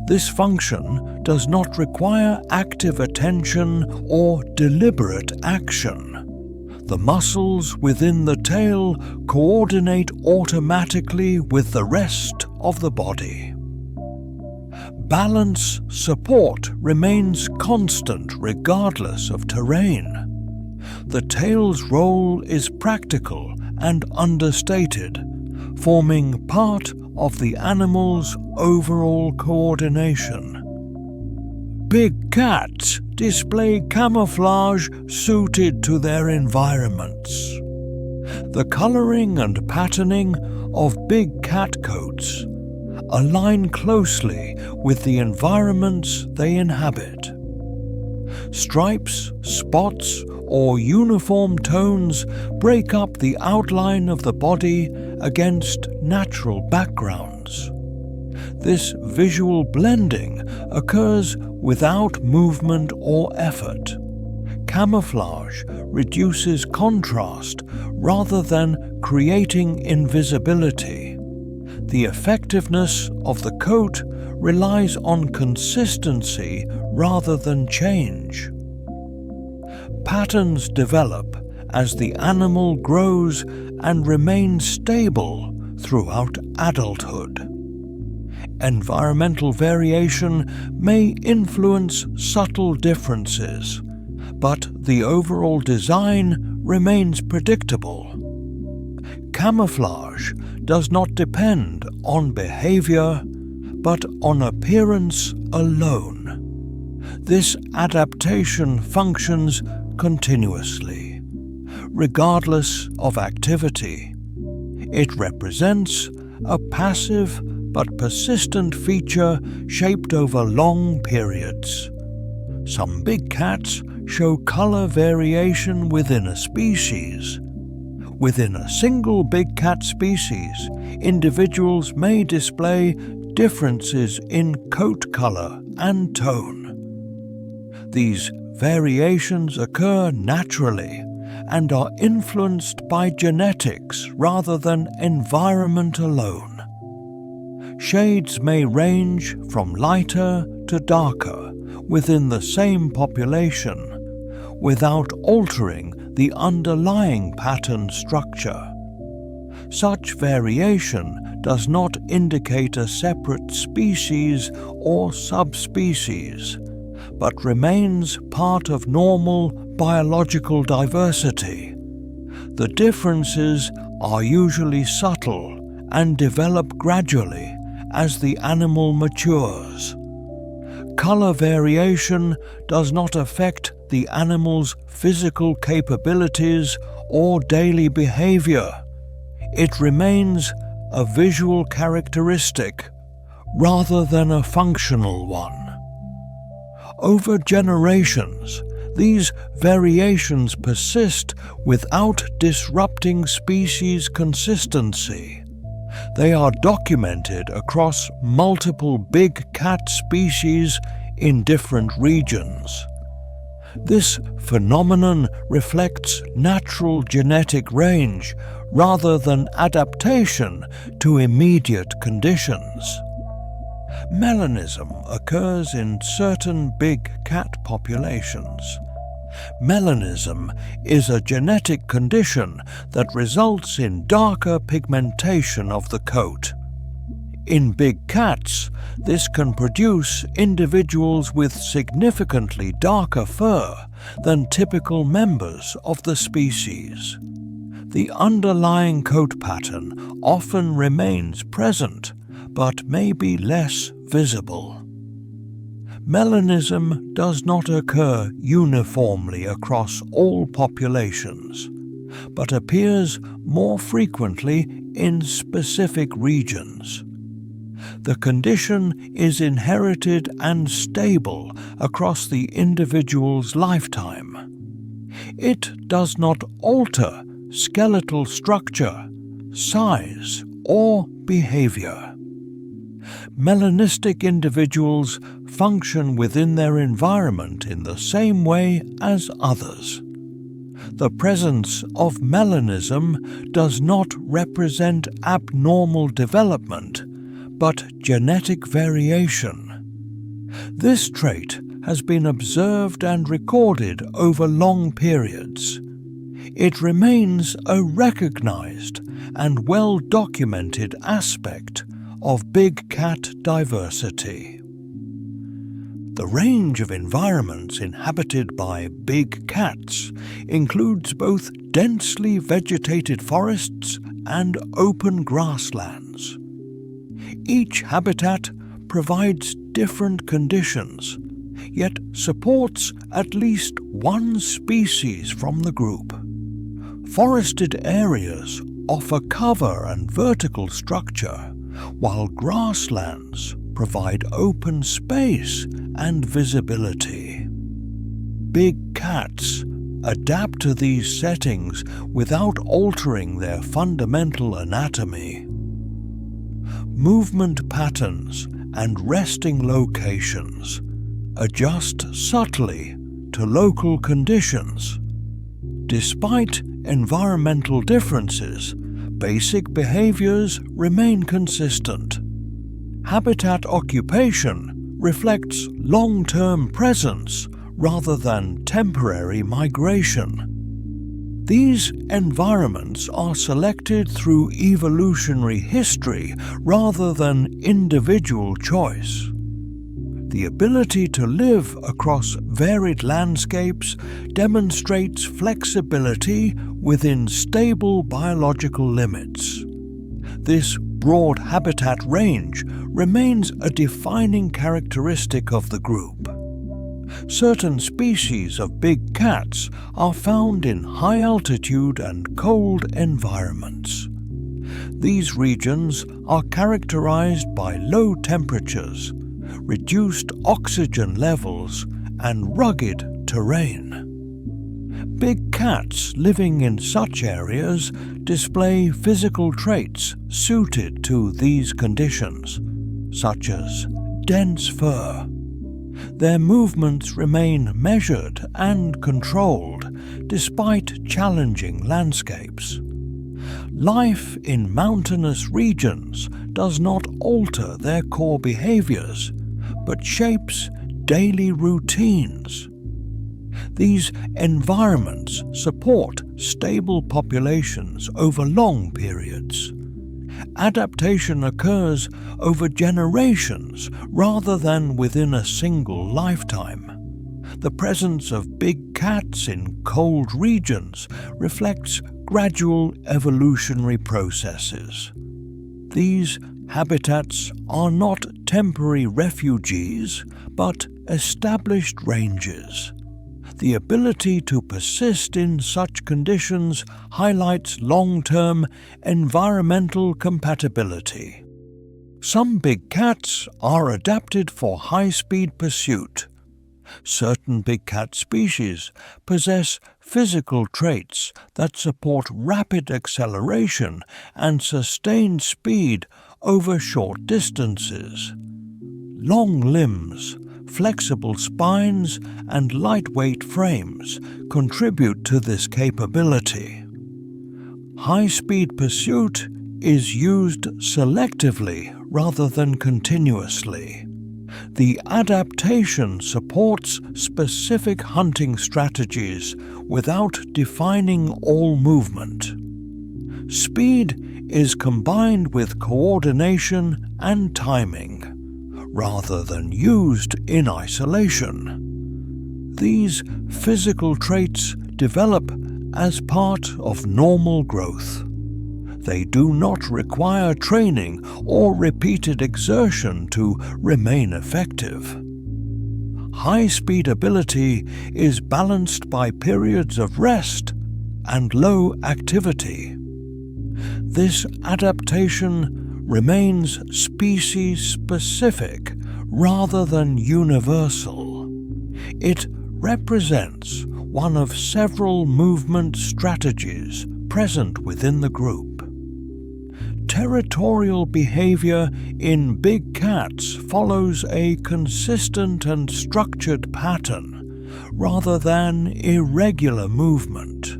This function does not require active attention or deliberate action. The muscles within the tail coordinate automatically with the rest of the body. Balance support remains constant regardless of terrain. The tail's role is practical and understated, forming part of the animal's overall coordination. Big cats display camouflage suited to their environments. The coloring and patterning of big cat coats align closely with the environments they inhabit. Stripes, spots, or uniform tones break up the outline of the body against natural backgrounds. This visual blending occurs without movement or effort. Camouflage reduces contrast rather than creating invisibility. The effectiveness of the coat relies on consistency rather than change. Patterns develop as the animal grows and remains stable throughout adulthood. Environmental variation may influence subtle differences, but the overall design remains predictable. Camouflage does not depend on behavior, but on appearance alone. This adaptation functions continuously, regardless of activity. It represents a passive but persistent feature shaped over long periods. Some big cats show color variation within a species. Within a single big cat species, individuals may display differences in coat color and tone. These variations occur naturally and are influenced by genetics rather than environment alone. Shades may range from lighter to darker within the same population, without altering the underlying pattern structure. Such variation does not indicate a separate species or subspecies, but remains part of normal biological diversity. The differences are usually subtle and develop gradually as the animal matures. Color variation does not affect the animal's physical capabilities or daily behavior. It remains a visual characteristic rather than a functional one. Over generations, these variations persist without disrupting species consistency. They are documented across multiple big cat species in different regions. This phenomenon reflects natural genetic range rather than adaptation to immediate conditions. Melanism occurs in certain big cat populations. Melanism is a genetic condition that results in darker pigmentation of the coat. In big cats, this can produce individuals with significantly darker fur than typical members of the species. The underlying coat pattern often remains present, but may be less visible. Melanism does not occur uniformly across all populations, but appears more frequently in specific regions. The condition is inherited and stable across the individual's lifetime. It does not alter skeletal structure, size, or behavior. Melanistic individuals function within their environment in the same way as others. The presence of melanism does not represent abnormal development, but genetic variation. This trait has been observed and recorded over long periods. It remains a recognized and well-documented aspect of big cat diversity. The range of environments inhabited by big cats includes both densely vegetated forests and open grasslands. Each habitat provides different conditions, yet supports at least one species from the group. Forested areas offer cover and vertical structure, while grasslands provide open space and visibility. Big cats adapt to these settings without altering their fundamental anatomy. Movement patterns and resting locations adjust subtly to local conditions. Despite environmental differences, basic behaviors remain consistent. Habitat occupation reflects long-term presence rather than temporary migration. These environments are selected through evolutionary history rather than individual choice. The ability to live across varied landscapes demonstrates flexibility within stable biological limits. This broad habitat range remains a defining characteristic of the group. Certain species of big cats are found in high altitude and cold environments. These regions are characterized by low temperatures, reduced oxygen levels, and rugged terrain. Big cats living in such areas display physical traits suited to these conditions, such as dense fur. Their movements remain measured and controlled despite challenging landscapes. Life in mountainous regions does not alter their core behaviors, but shapes daily routines. These environments support stable populations over long periods. Adaptation occurs over generations rather than within a single lifetime. The presence of big cats in cold regions reflects gradual evolutionary processes. These habitats are not temporary refugees, but established ranges. The ability to persist in such conditions highlights long-term environmental compatibility. Some big cats are adapted for high-speed pursuit. Certain big cat species possess physical traits that support rapid acceleration and sustained speed over short distances. Long limbs, flexible spines, and lightweight frames contribute to this capability. High-speed pursuit is used selectively rather than continuously. The adaptation supports specific hunting strategies without defining all movement. Speed is combined with coordination and timing, rather than used in isolation. These physical traits develop as part of normal growth. They do not require training or repeated exertion to remain effective. High-speed ability is balanced by periods of rest and low activity. This adaptation remains species-specific rather than universal. It represents one of several movement strategies present within the group. Territorial behavior in big cats follows a consistent and structured pattern rather than irregular movement.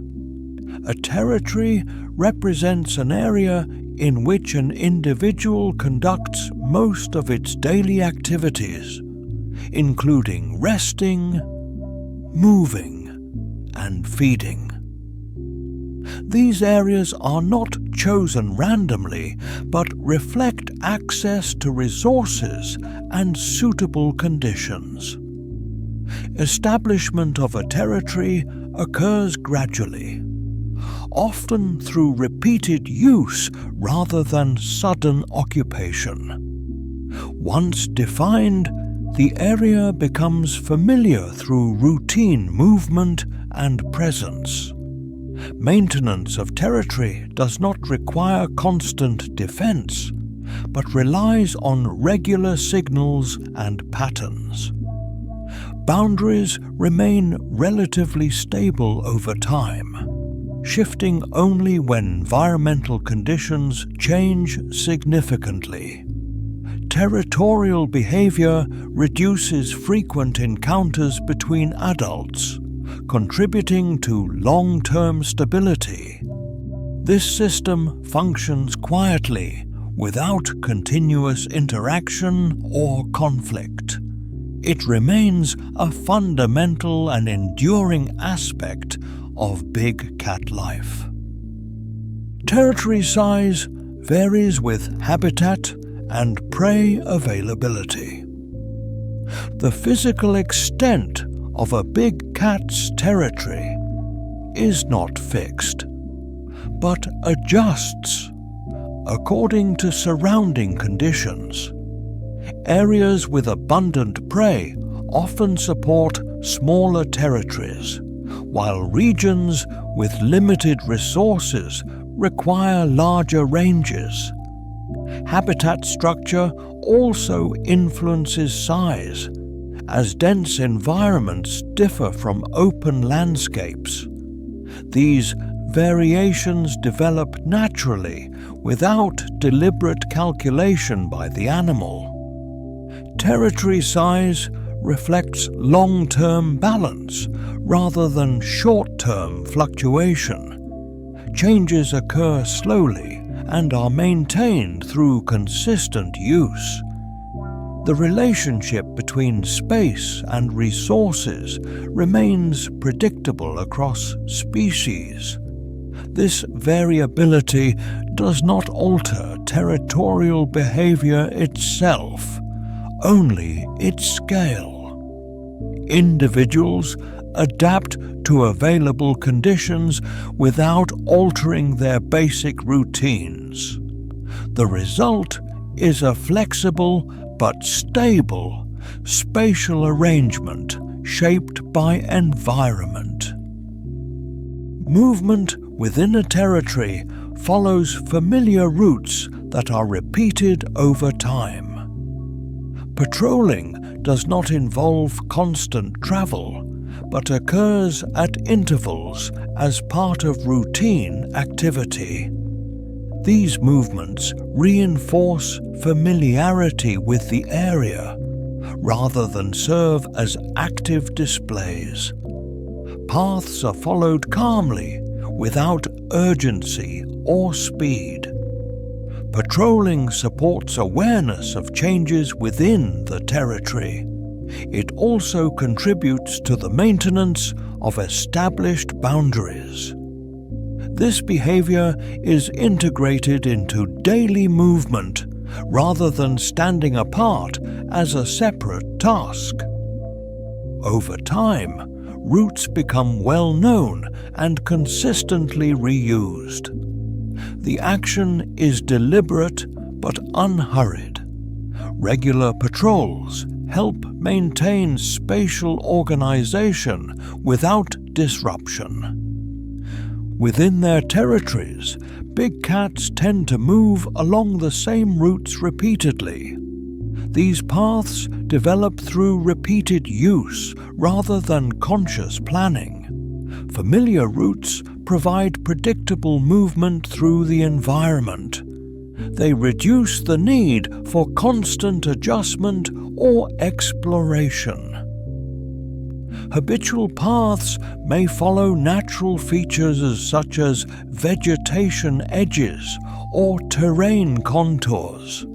A territory represents an area in which an individual conducts most of its daily activities, including resting, moving, and feeding. These areas are not chosen randomly, but reflect access to resources and suitable conditions. Establishment of a territory occurs gradually, often through repeated use rather than sudden occupation. Once defined, the area becomes familiar through routine movement and presence. Maintenance of territory does not require constant defense, but relies on regular signals and patterns. Boundaries remain relatively stable over time, shifting only when environmental conditions change significantly. Territorial behavior reduces frequent encounters between adults, contributing to long-term stability. This system functions quietly, without continuous interaction or conflict. It remains a fundamental and enduring aspect of big cat life. Territory size varies with habitat and prey availability. The physical extent of a big cat's territory is not fixed, but adjusts according to surrounding conditions. Areas with abundant prey often support smaller territories, while regions with limited resources require larger ranges. Habitat structure also influences size, as dense environments differ from open landscapes. These variations develop naturally without deliberate calculation by the animal. Territory size reflects long-term balance rather than short-term fluctuation. Changes occur slowly and are maintained through consistent use. The relationship between space and resources remains predictable across species. This variability does not alter territorial behavior itself, only its scale. Individuals adapt to available conditions without altering their basic routines. The result is a flexible but stable spatial arrangement shaped by environment. Movement within a territory follows familiar routes that are repeated over time. Patrolling does not involve constant travel, but occurs at intervals as part of routine activity. These movements reinforce familiarity with the area, rather than serve as active displays. Paths are followed calmly, without urgency or speed. Patrolling supports awareness of changes within the territory. It also contributes to the maintenance of established boundaries. This behavior is integrated into daily movement rather than standing apart as a separate task. Over time, routes become well known and consistently reused. The action is deliberate but unhurried. Regular patrols help maintain spatial organization without disruption. Within their territories, big cats tend to move along the same routes repeatedly. These paths develop through repeated use rather than conscious planning. Familiar routes provide predictable movement through the environment. They reduce the need for constant adjustment or exploration. Habitual paths may follow natural features such as vegetation edges or terrain contours.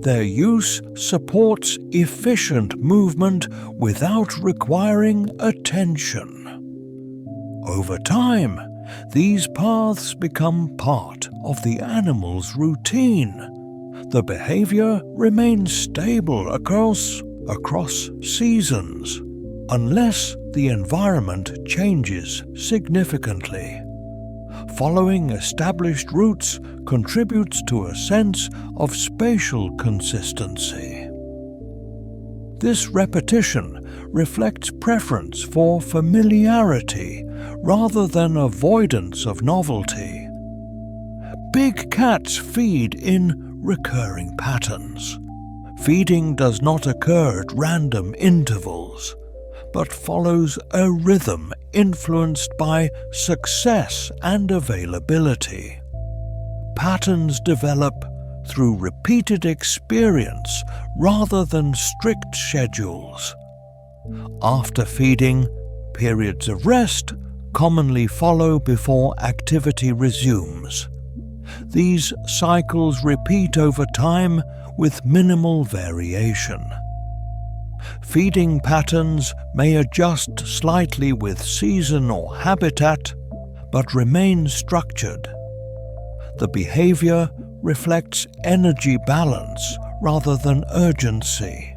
Their use supports efficient movement without requiring attention. Over time, these paths become part of the animal's routine. The behavior remains stable across seasons, unless the environment changes significantly. Following established routes contributes to a sense of spatial consistency. This repetition reflects preference for familiarity rather than avoidance of novelty. Big cats feed in recurring patterns. Feeding does not occur at random intervals, but follows a rhythm influenced by success and availability. Patterns develop through repeated experience rather than strict schedules. After feeding, periods of rest commonly follow before activity resumes. These cycles repeat over time with minimal variation. Feeding patterns may adjust slightly with season or habitat, but remain structured. The behavior reflects energy balance rather than urgency.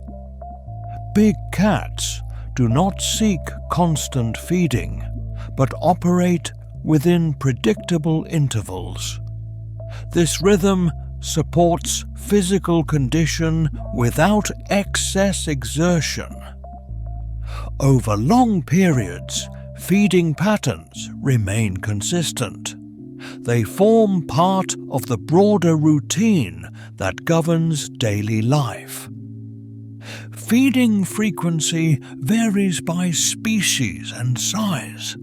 Big cats do not seek constant feeding, but operate within predictable intervals. This rhythm supports physical condition without excess exertion. Over long periods, feeding patterns remain consistent. They form part of the broader routine that governs daily life. Feeding frequency varies by species and size.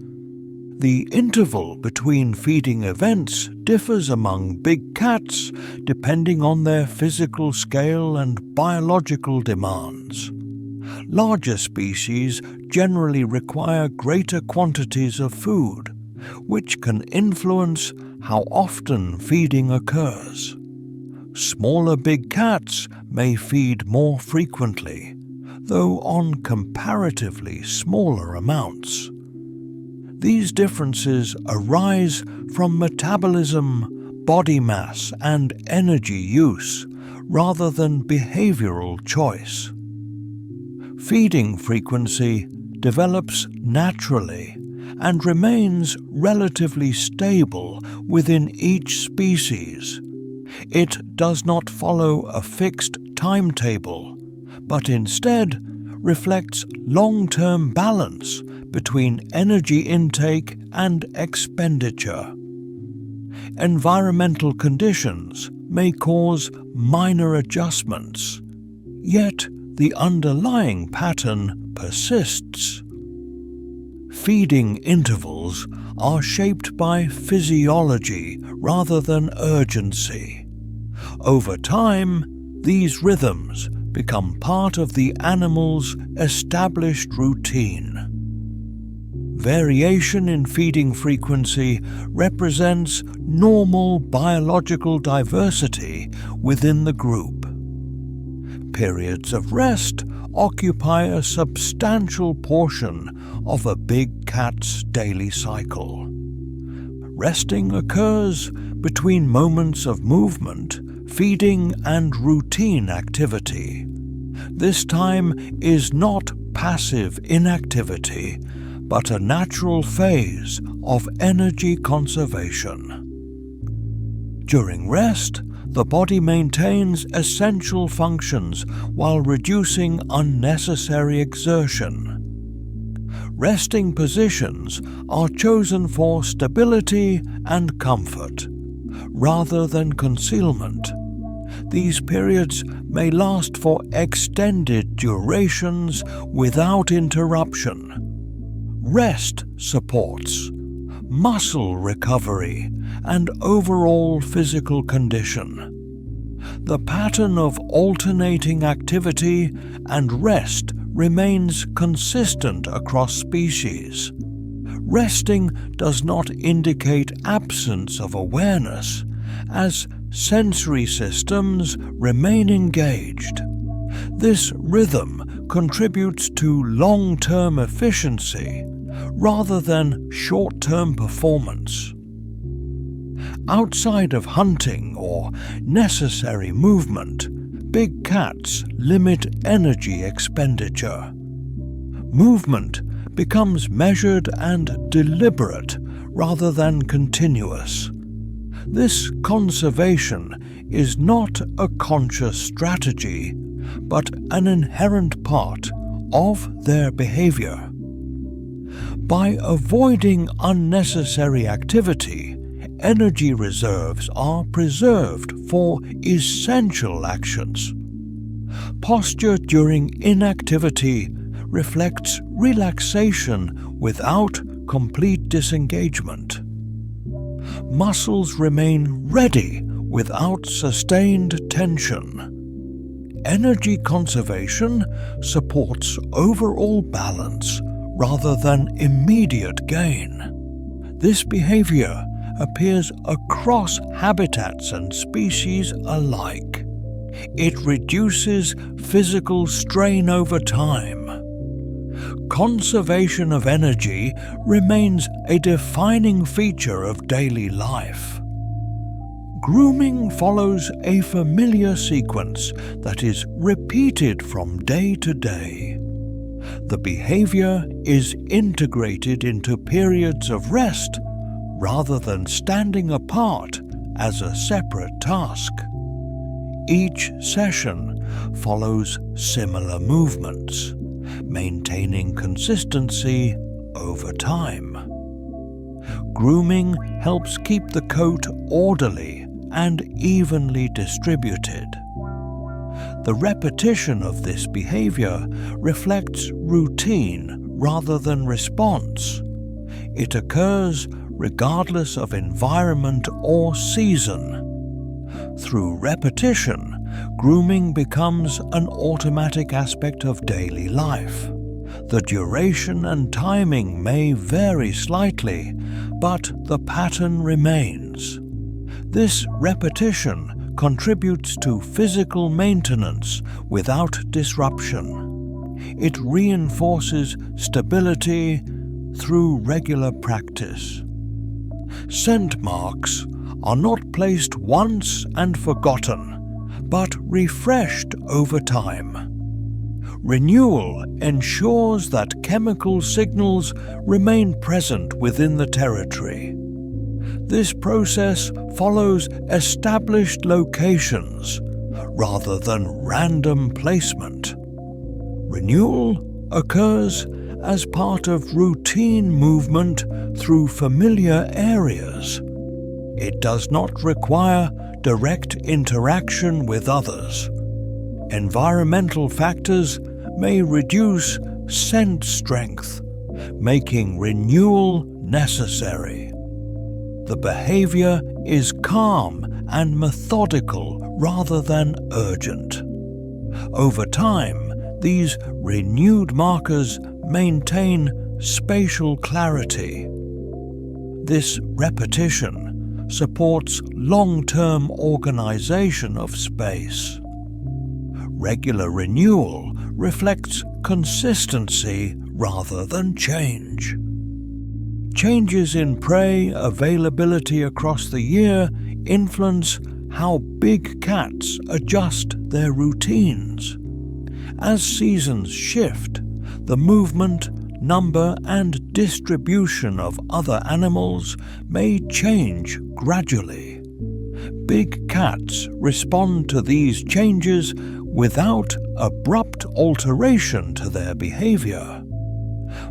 The interval between feeding events differs among big cats depending on their physical scale and biological demands. Larger species generally require greater quantities of food, which can influence how often feeding occurs. Smaller big cats may feed more frequently, though on comparatively smaller amounts. These differences arise from metabolism, body mass, and energy use, rather than behavioral choice. Feeding frequency develops naturally and remains relatively stable within each species. It does not follow a fixed timetable, but instead reflects long-term balance between energy intake and expenditure. Environmental conditions may cause minor adjustments, yet the underlying pattern persists. Feeding intervals are shaped by physiology rather than urgency. Over time, these rhythms become part of the animal's established routine. Variation in feeding frequency represents normal biological diversity within the group. Periods of rest occupy a substantial portion of a big cat's daily cycle. Resting occurs between moments of movement, feeding, and routine activity. This time is not passive inactivity, but a natural phase of energy conservation. During rest, the body maintains essential functions while reducing unnecessary exertion. Resting positions are chosen for stability and comfort, rather than concealment. These periods may last for extended durations without interruption. Rest supports muscle recovery and overall physical condition. The pattern of alternating activity and rest remains consistent across species. Resting does not indicate absence of awareness, as sensory systems remain engaged. This rhythm contributes to long-term efficiency rather than short-term performance. Outside of hunting or necessary movement, big cats limit energy expenditure. Movement becomes measured and deliberate rather than continuous. This conservation is not a conscious strategy, but an inherent part of their behavior. By avoiding unnecessary activity, energy reserves are preserved for essential actions. Posture during inactivity reflects relaxation without complete disengagement. Muscles remain ready without sustained tension. Energy conservation supports overall balance rather than immediate gain. This behavior appears across habitats and species alike. It reduces physical strain over time. Conservation of energy remains a defining feature of daily life. Grooming follows a familiar sequence that is repeated from day to day. The behavior is integrated into periods of rest rather than standing apart as a separate task. Each session follows similar movements, maintaining consistency over time. Grooming helps keep the coat orderly and evenly distributed. The repetition of this behavior reflects routine rather than response. It occurs regardless of environment or season. Through repetition, grooming becomes an automatic aspect of daily life. The duration and timing may vary slightly, but the pattern remains. This repetition contributes to physical maintenance without disruption. It reinforces stability through regular practice. Scent marks are not placed once and forgotten, but refreshed over time. Renewal ensures that chemical signals remain present within the territory. This process follows established locations rather than random placement. Renewal occurs as part of routine movement through familiar areas. It does not require direct interaction with others. Environmental factors may reduce scent strength, making renewal necessary. The behavior is calm and methodical rather than urgent. Over time, these renewed markers maintain spatial clarity. This repetition supports long-term organization of space. Regular renewal reflects consistency rather than change. Changes in prey availability across the year influence how big cats adjust their routines. As seasons shift, the movement, number and distribution of other animals may change gradually. Big cats respond to these changes without abrupt alteration to their behavior.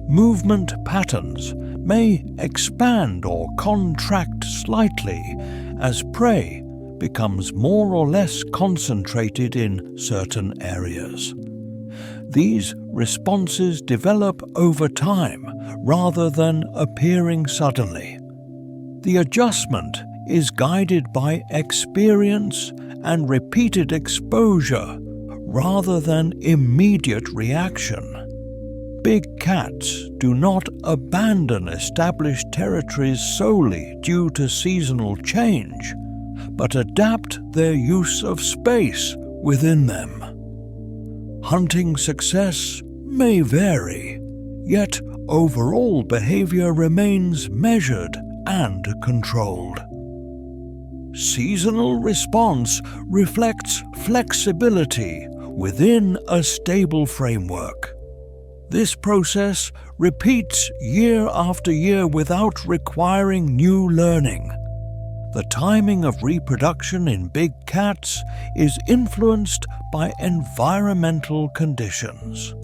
Movement patterns may expand or contract slightly as prey becomes more or less concentrated in certain areas. These responses develop over time rather than appearing suddenly. The adjustment is guided by experience and repeated exposure rather than immediate reaction. Big cats do not abandon established territories solely due to seasonal change, but adapt their use of space within them. Hunting success may vary, yet overall behavior remains measured and controlled. Seasonal response reflects flexibility within a stable framework. This process repeats year after year without requiring new learning. The timing of reproduction in big cats is influenced by environmental conditions.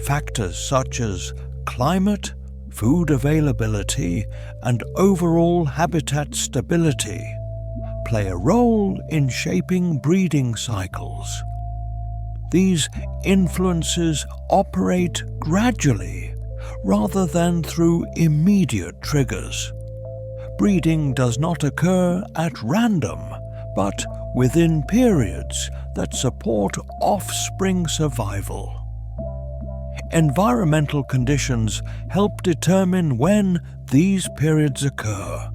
Factors such as climate, food availability, and overall habitat stability play a role in shaping breeding cycles. These influences operate gradually rather than through immediate triggers. Breeding does not occur at random, but within periods that support offspring survival. Environmental conditions help determine when these periods occur.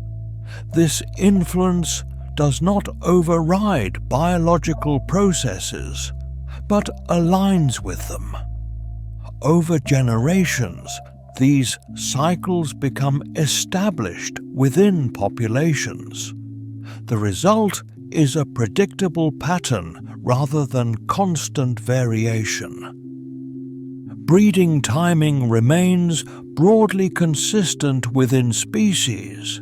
This influence does not override biological processes, but aligns with them. Over generations, these cycles become established within populations. The result is a predictable pattern rather than constant variation. Breeding timing remains broadly consistent within species.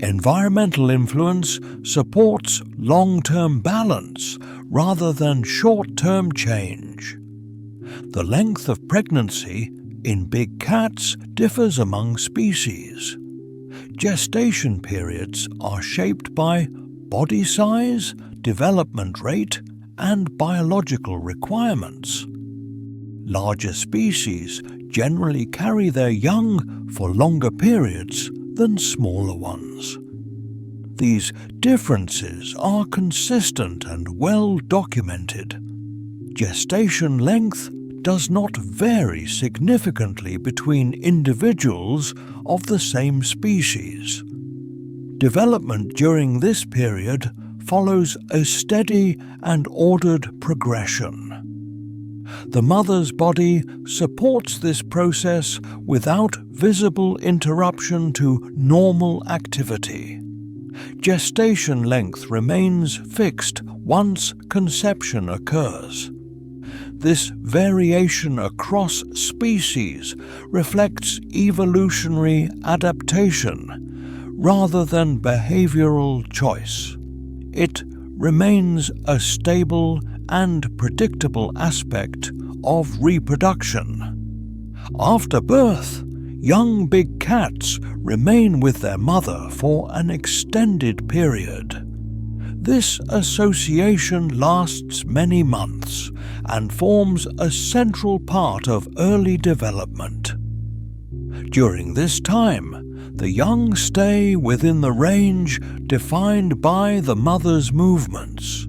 Environmental influence supports long-term balance rather than short-term change. The length of pregnancy in big cats differs among species. Gestation periods are shaped by body size, development rate, and biological requirements. Larger species generally carry their young for longer periods than smaller ones. These differences are consistent and well documented. Gestation length does not vary significantly between individuals of the same species. Development during this period follows a steady and ordered progression. The mother's body supports this process without visible interruption to normal activity. Gestation length remains fixed once conception occurs. This variation across species reflects evolutionary adaptation rather than behavioral choice. It remains a stable and predictable aspect of reproduction. After birth, young big cats remain with their mother for an extended period. This association lasts many months and forms a central part of early development. During this time, the young stay within the range defined by the mother's movements.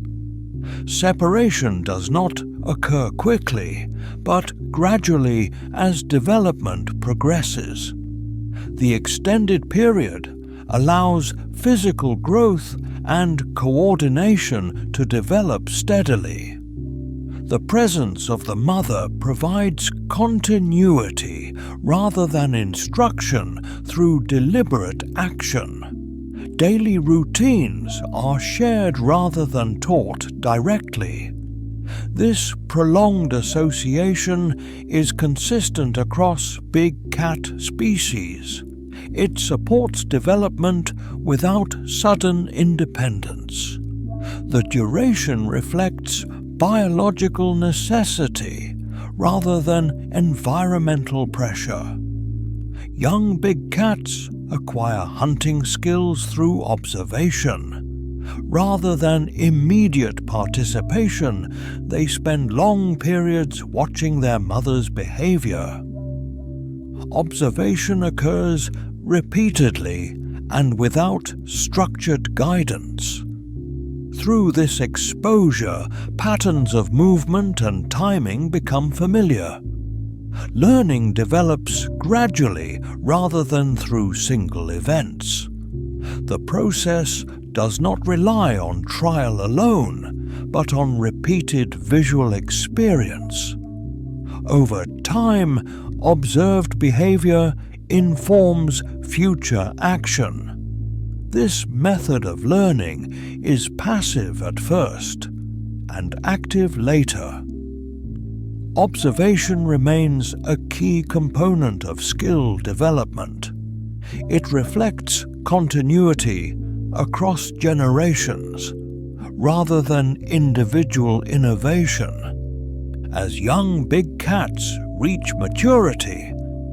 Separation does not occur quickly, but gradually as development progresses. The extended period allows physical growth and coordination to develop steadily. The presence of the mother provides continuity rather than instruction through deliberate action. Daily routines are shared rather than taught directly. This prolonged association is consistent across big cat species. It supports development without sudden independence. The duration reflects biological necessity rather than environmental pressure. Young big cats acquire hunting skills through observation. Rather than immediate participation, they spend long periods watching their mother's behavior. Observation occurs repeatedly and without structured guidance. Through this exposure, patterns of movement and timing become familiar. Learning develops gradually rather than through single events. The process does not rely on trial alone, but on repeated visual experience. Over time, observed behavior informs future action. This method of learning is passive at first and active later. Observation remains a key component of skill development. It reflects continuity across generations rather than individual innovation. As young big cats reach maturity,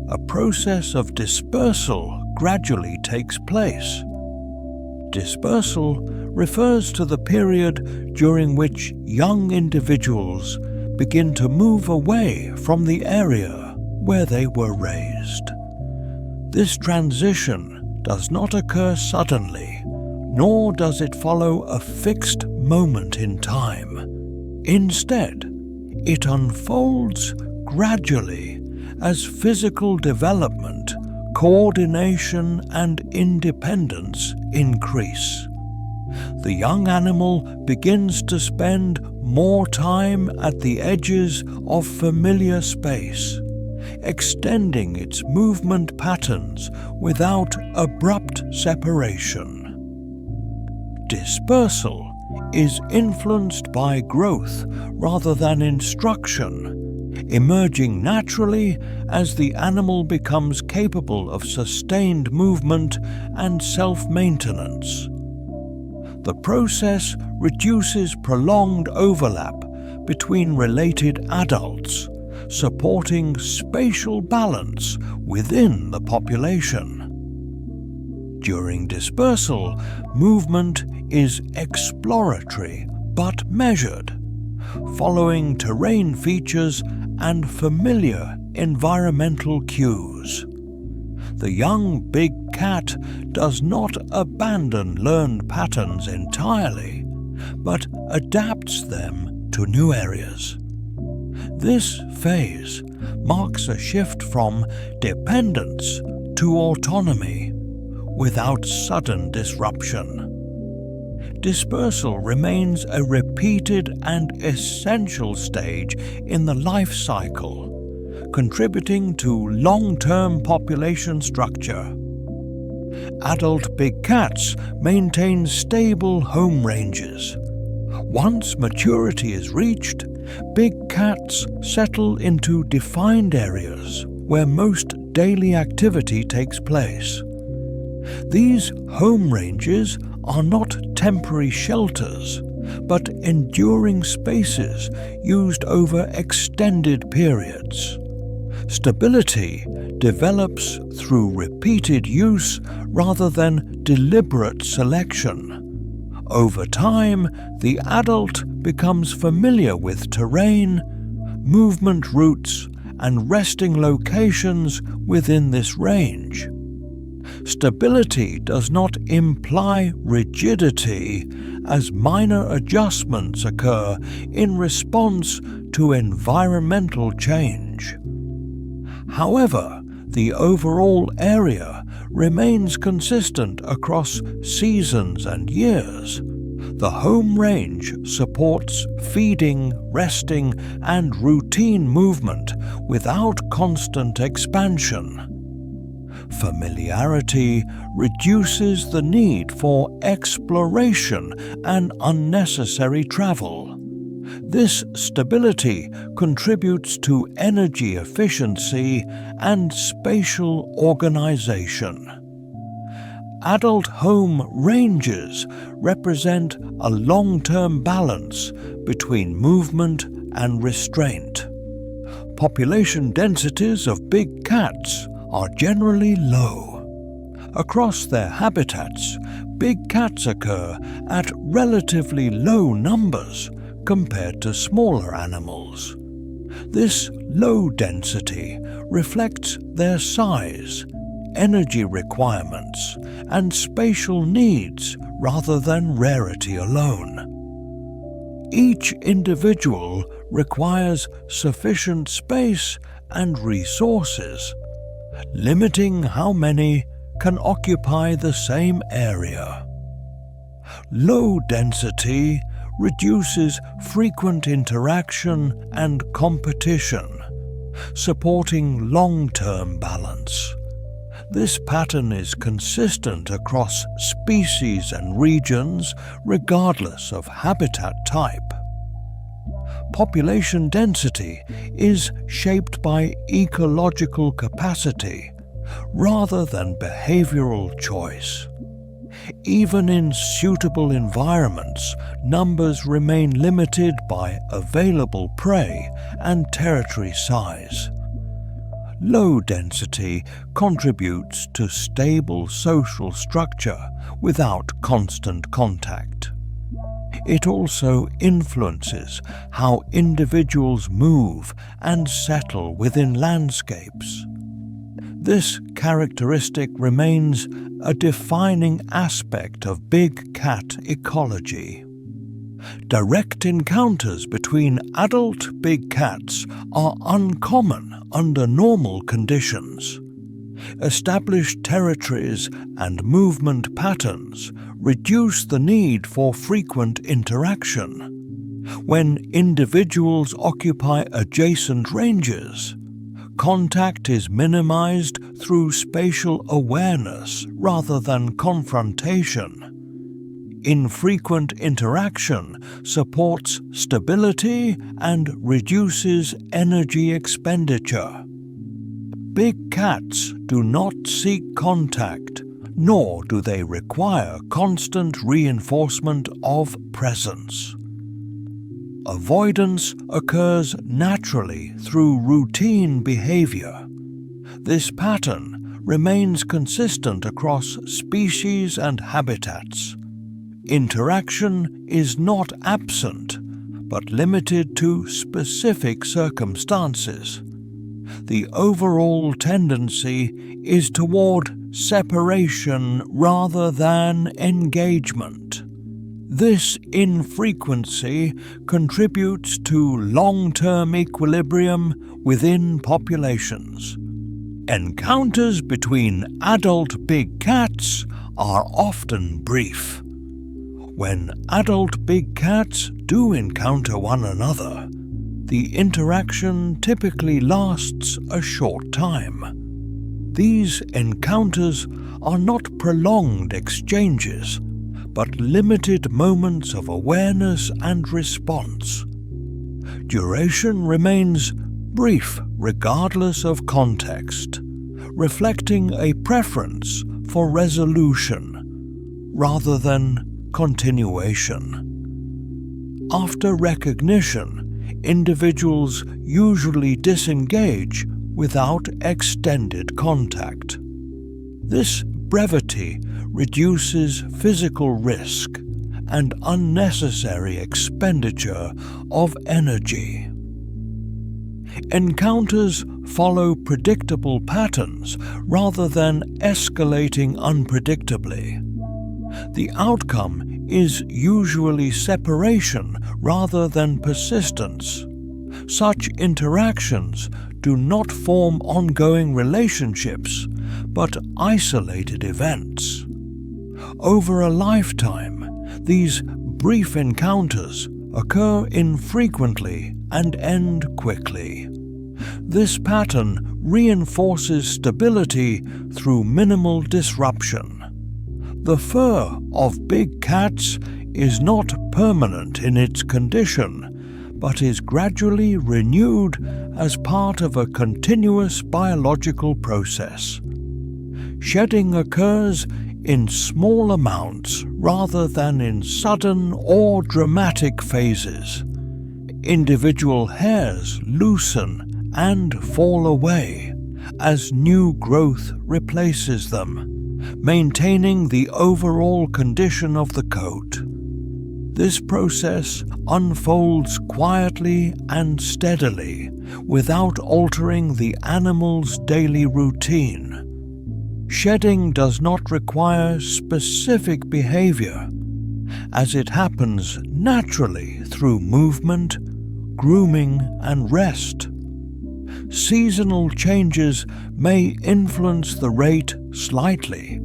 a process of dispersal gradually takes place. Dispersal refers to the period during which young individuals begin to move away from the area where they were raised. This transition does not occur suddenly, nor does it follow a fixed moment in time. Instead, it unfolds gradually as physical development, coordination, and independence increase. The young animal begins to spend more time at the edges of familiar space, extending its movement patterns without abrupt separation. Dispersal is influenced by growth rather than instruction, emerging naturally as the animal becomes capable of sustained movement and self-maintenance. The process reduces prolonged overlap between related adults, supporting spatial balance within the population. During dispersal, movement is exploratory but measured, following terrain features and familiar environmental cues. The young big cat does not abandon learned patterns entirely, but adapts them to new areas. This phase marks a shift from dependence to autonomy without sudden disruption. Dispersal remains a repeated and essential stage in the life cycle, contributing to long-term population structure. Adult big cats maintain stable home ranges. Once maturity is reached, big cats settle into defined areas where most daily activity takes place. These home ranges are not temporary shelters, but enduring spaces used over extended periods. Stability develops through repeated use rather than deliberate selection. Over time, the adult becomes familiar with terrain, movement routes, and resting locations within this range. Stability does not imply rigidity, as minor adjustments occur in response to environmental change. However, the overall area remains consistent across seasons and years. The home range supports feeding, resting, and routine movement without constant expansion. Familiarity reduces the need for exploration and unnecessary travel. This stability contributes to energy efficiency and spatial organization. Adult home ranges represent a long-term balance between movement and restraint. Population densities of big cats are generally low. Across their habitats, big cats occur at relatively low numbers compared to smaller animals. This low density reflects their size, energy requirements, and spatial needs rather than rarity alone. Each individual requires sufficient space and resources, limiting how many can occupy the same area. Low density reduces frequent interaction and competition, supporting long-term balance. This pattern is consistent across species and regions, regardless of habitat type. Population density is shaped by ecological capacity rather than behavioral choice. Even in suitable environments, numbers remain limited by available prey and territory size. Low density contributes to stable social structure without constant contact. It also influences how individuals move and settle within landscapes. This characteristic remains a defining aspect of big cat ecology. Direct encounters between adult big cats are uncommon under normal conditions. Established territories and movement patterns reduce the need for frequent interaction. When individuals occupy adjacent ranges, contact is minimized through spatial awareness rather than confrontation. Infrequent interaction supports stability and reduces energy expenditure. Big cats do not seek contact, nor do they require constant reinforcement of presence. Avoidance occurs naturally through routine behavior. This pattern remains consistent across species and habitats. Interaction is not absent, but limited to specific circumstances. The overall tendency is toward separation rather than engagement. This infrequency contributes to long-term equilibrium within populations. Encounters between adult big cats are often brief. When adult big cats do encounter one another, the interaction typically lasts a short time. These encounters are not prolonged exchanges, but limited moments of awareness and response. Duration remains brief regardless of context, reflecting a preference for resolution rather than continuation. After recognition, individuals usually disengage without extended contact. This brevity reduces physical risk and unnecessary expenditure of energy. Encounters follow predictable patterns rather than escalating unpredictably. The outcome is usually separation rather than persistence. Such interactions do not form ongoing relationships, but isolated events. Over a lifetime, these brief encounters occur infrequently and end quickly. This pattern reinforces stability through minimal disruption. The fur of big cats is not permanent in its condition, but is gradually renewed as part of a continuous biological process. Shedding occurs in small amounts rather than in sudden or dramatic phases. Individual hairs loosen and fall away as new growth replaces them, maintaining the overall condition of the coat. This process unfolds quietly and steadily without altering the animal's daily routine. Shedding does not require specific behavior, as it happens naturally through movement, grooming, and rest. Seasonal changes may influence the rate slightly,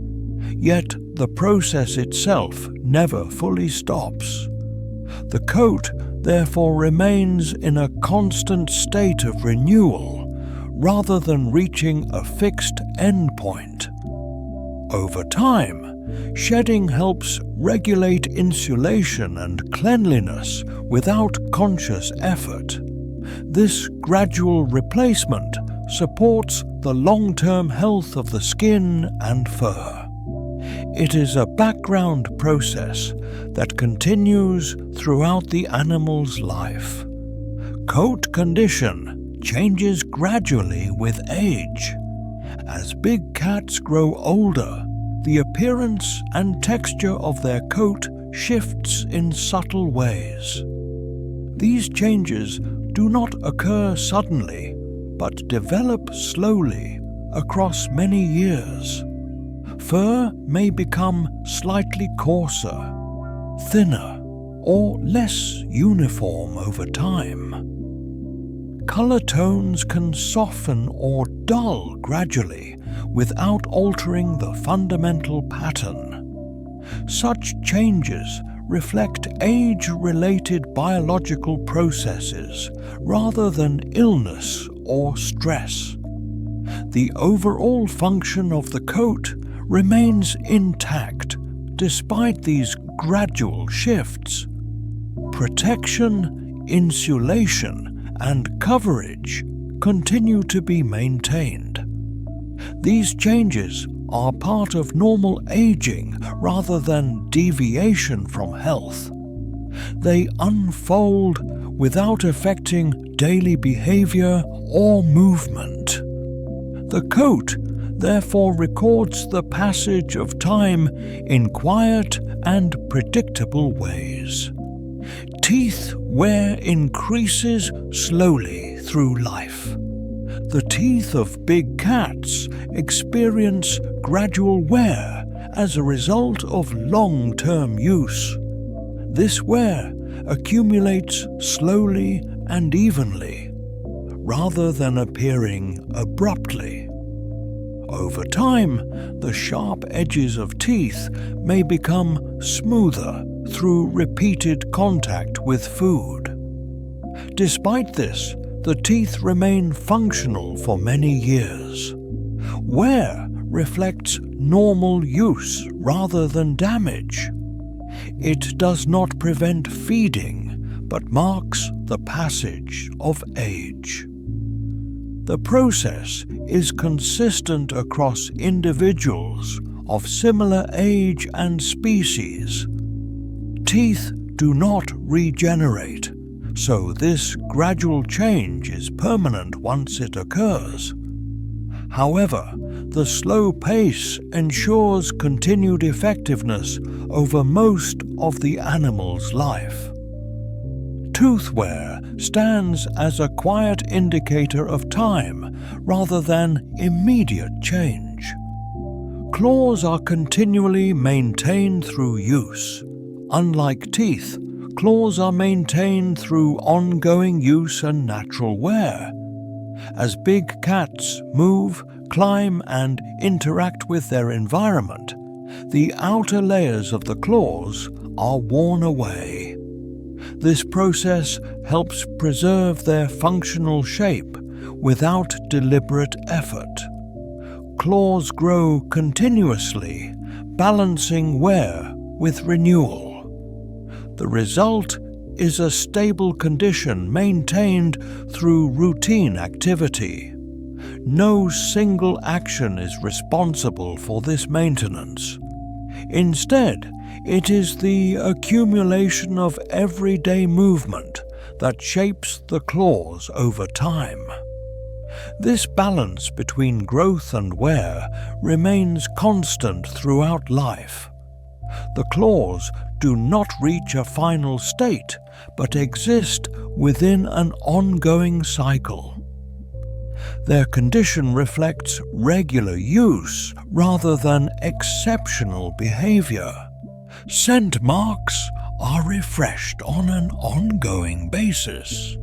yet the process itself never fully stops. The coat therefore remains in a constant state of renewal rather than reaching a fixed endpoint. Over time, shedding helps regulate insulation and cleanliness without conscious effort. This gradual replacement supports the long-term health of the skin and fur. It is a background process that continues throughout the animal's life. Coat condition changes gradually with age. As big cats grow older, the appearance and texture of their coat shifts in subtle ways. These changes do not occur suddenly, but develop slowly across many years. Fur may become slightly coarser, thinner, or less uniform over time. Color tones can soften or dull gradually without altering the fundamental pattern. Such changes reflect age-related biological processes rather than illness or stress. The overall function of the coat remains intact despite these gradual shifts. Protection, insulation, and coverage continue to be maintained. These changes are part of normal aging rather than deviation from health. They unfold without affecting daily behavior or movement. The coat therefore records the passage of time in quiet and predictable ways. Teeth wear increases slowly through life. The teeth of big cats experience gradual wear as a result of long-term use. This wear accumulates slowly and evenly, rather than appearing abruptly. Over time, the sharp edges of teeth may become smoother through repeated contact with food. Despite this, the teeth remain functional for many years. Wear reflects normal use rather than damage. It does not prevent feeding, but marks the passage of age. The process is consistent across individuals of similar age and species. Teeth do not regenerate, so this gradual change is permanent once it occurs. However, the slow pace ensures continued effectiveness over most of the animal's life. Tooth wear stands as a quiet indicator of time rather than immediate change. Claws are continually maintained through use. Unlike teeth, claws are maintained through ongoing use and natural wear. As big cats move, climb, and interact with their environment, the outer layers of the claws are worn away. This process helps preserve their functional shape without deliberate effort. Claws grow continuously, balancing wear with renewal. The result is a stable condition maintained through routine activity. No single action is responsible for this maintenance. Instead, it is the accumulation of everyday movement that shapes the claws over time. This balance between growth and wear remains constant throughout life. The claws do not reach a final state, but exist within an ongoing cycle. Their condition reflects regular use rather than exceptional behavior. Scent marks are refreshed on an ongoing basis.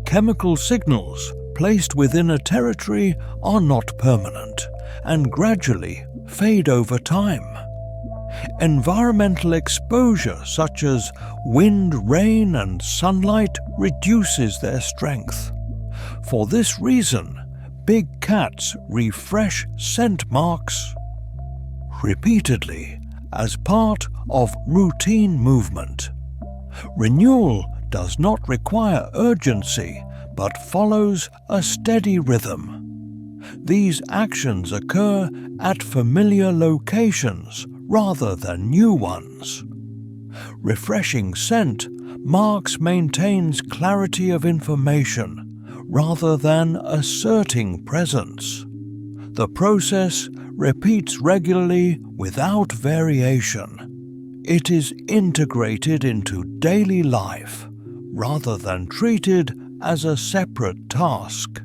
Chemical signals placed within a territory are not permanent and gradually fade over time. Environmental exposure such as wind, rain, and sunlight reduces their strength. For this reason, big cats refresh scent marks repeatedly as part of routine movement. Renewal does not require urgency but follows a steady rhythm. These actions occur at familiar locations rather than new ones. Refreshing scent marks maintains clarity of information rather than asserting presence. The process repeats regularly without variation. It is integrated into daily life rather than treated as a separate task.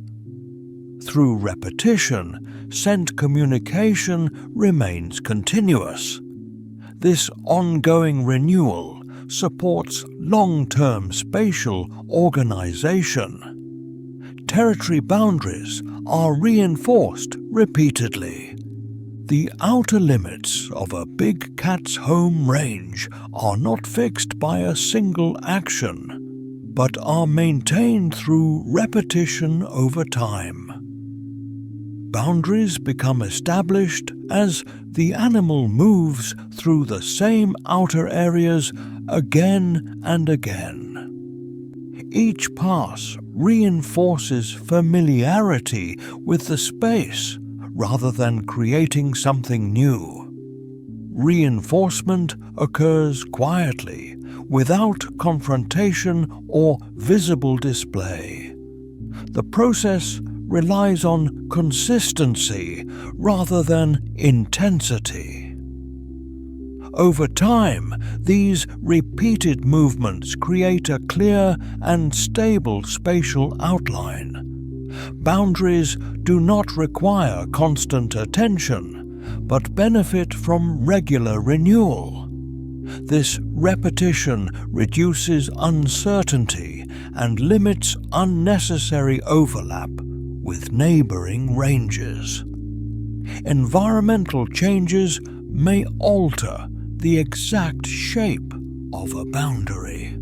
Through repetition, scent communication remains continuous. This ongoing renewal supports long-term spatial organization. Territory boundaries are reinforced repeatedly. The outer limits of a big cat's home range are not fixed by a single action, but are maintained through repetition over time. Boundaries become established as the animal moves through the same outer areas again and again. Each pass reinforces familiarity with the space rather than creating something new. Reinforcement occurs quietly, without confrontation or visible display. The process relies on consistency rather than intensity. Over time, these repeated movements create a clear and stable spatial outline. Boundaries do not require constant attention, but benefit from regular renewal. This repetition reduces uncertainty and limits unnecessary overlap with neighboring ranges. Environmental changes may alter the exact shape of a boundary,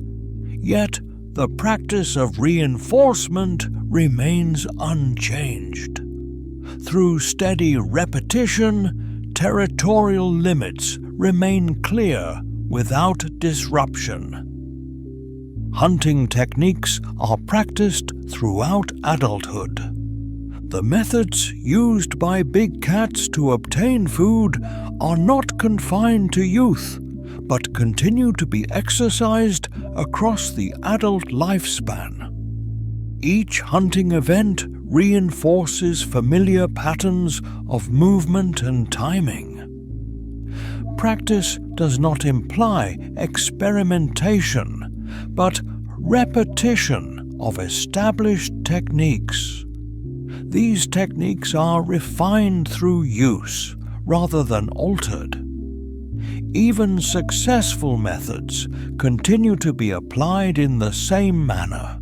yet the practice of reinforcement remains unchanged. Through steady repetition, territorial limits remain clear without disruption. Hunting techniques are practiced throughout adulthood. The methods used by big cats to obtain food are not confined to youth, but continue to be exercised across the adult lifespan. Each hunting event reinforces familiar patterns of movement and timing. Practice does not imply experimentation, but repetition of established techniques. These techniques are refined through use rather than altered. Even successful methods continue to be applied in the same manner.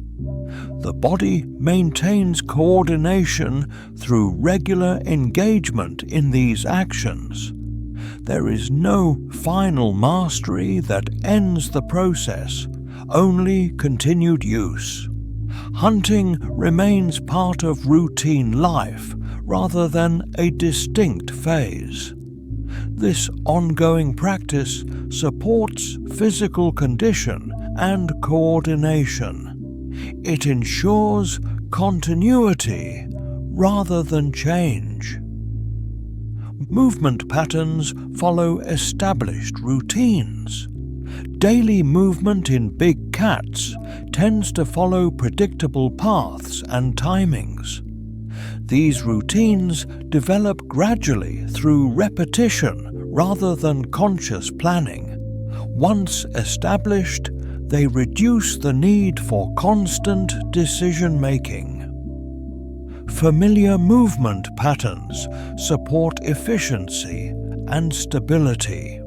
The body maintains coordination through regular engagement in these actions. There is no final mastery that ends the process, only continued use. Hunting remains part of routine life rather than a distinct phase. This ongoing practice supports physical condition and coordination. It ensures continuity rather than change. Movement patterns follow established routines. Daily movement in big cats tends to follow predictable paths and timings. These routines develop gradually through repetition rather than conscious planning. Once established, they reduce the need for constant decision-making. Familiar movement patterns support efficiency and stability.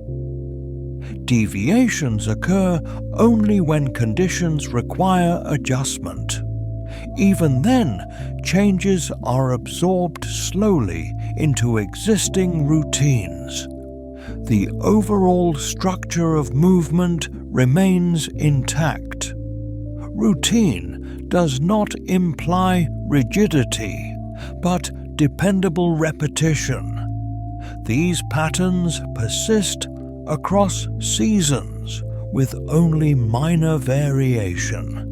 Deviations occur only when conditions require adjustment. Even then, changes are absorbed slowly into existing routines. The overall structure of movement remains intact. Routine does not imply rigidity, but dependable repetition. These patterns persist across seasons with only minor variation.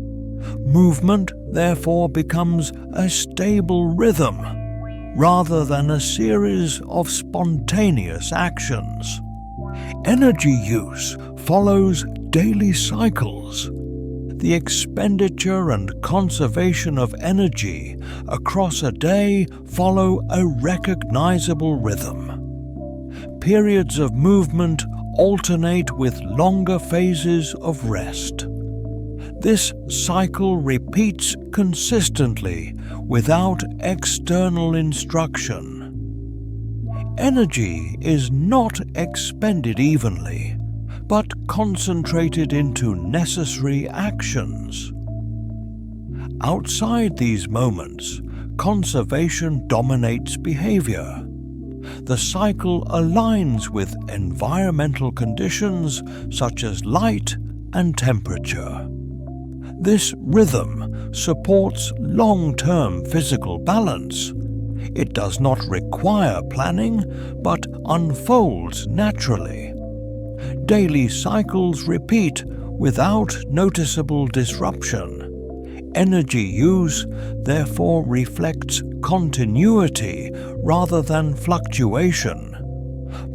Movement therefore becomes a stable rhythm rather than a series of spontaneous actions. Energy use follows daily cycles. The expenditure and conservation of energy across a day follow a recognizable rhythm. Periods of movement alternate with longer phases of rest. This cycle repeats consistently without external instruction. Energy is not expended evenly, but concentrated into necessary actions. Outside these moments, conservation dominates behavior. The cycle aligns with environmental conditions such as light and temperature. This rhythm supports long-term physical balance. It does not require planning, but unfolds naturally. Daily cycles repeat without noticeable disruption. Energy use therefore reflects continuity rather than fluctuation.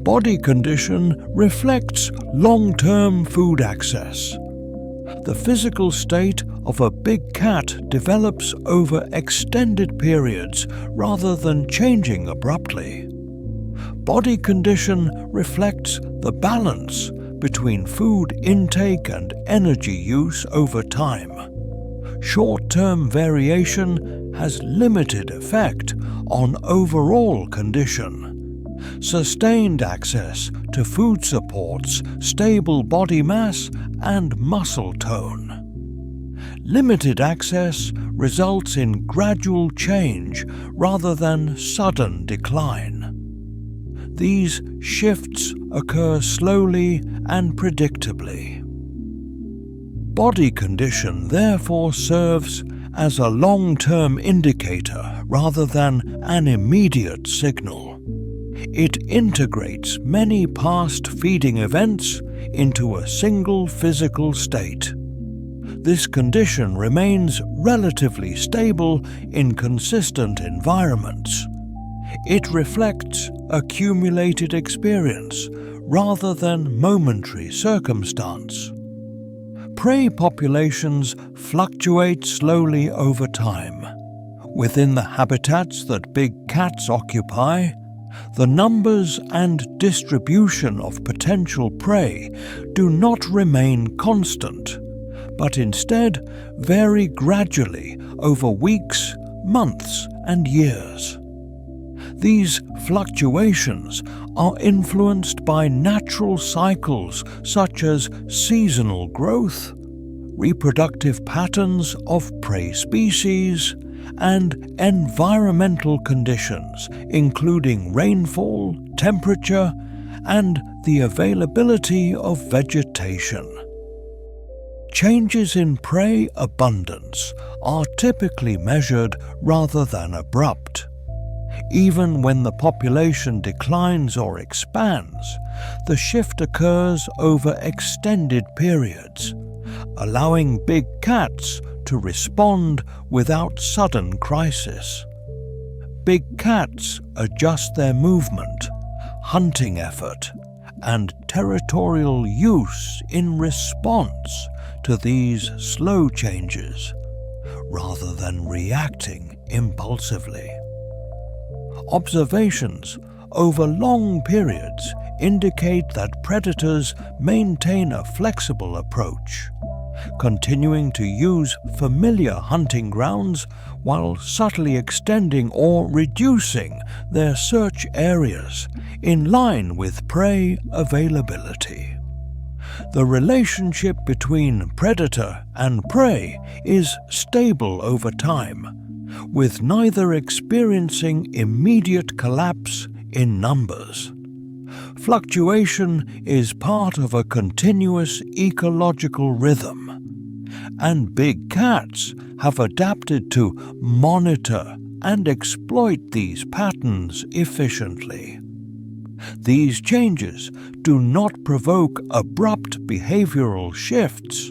Body condition reflects long-term food access. The physical state of a big cat develops over extended periods rather than changing abruptly. Body condition reflects the balance between food intake and energy use over time. Short-term variation has limited effect on overall condition. Sustained access to food supports stable body mass and muscle tone. Limited access results in gradual change rather than sudden decline. These shifts occur slowly and predictably. Body condition therefore serves as a long-term indicator rather than an immediate signal. It integrates many past feeding events into a single physical state. This condition remains relatively stable in consistent environments. It reflects accumulated experience rather than momentary circumstance. Prey populations fluctuate slowly over time. Within the habitats that big cats occupy, the numbers and distribution of potential prey do not remain constant, but instead vary gradually over weeks, months, and years. These fluctuations are influenced by natural cycles such as seasonal growth, reproductive patterns of prey species, and environmental conditions, including rainfall, temperature, and the availability of vegetation. Changes in prey abundance are typically measured rather than abrupt. Even when the population declines or expands, the shift occurs over extended periods, allowing big cats to respond without sudden crisis. Big cats adjust their movement, hunting effort, and territorial use in response to these slow changes, rather than reacting impulsively. Observations over long periods indicate that predators maintain a flexible approach, continuing to use familiar hunting grounds while subtly extending or reducing their search areas in line with prey availability. The relationship between predator and prey is stable over time, with neither experiencing immediate collapse in numbers. Fluctuation is part of a continuous ecological rhythm, and big cats have adapted to monitor and exploit these patterns efficiently. These changes do not provoke abrupt behavioral shifts,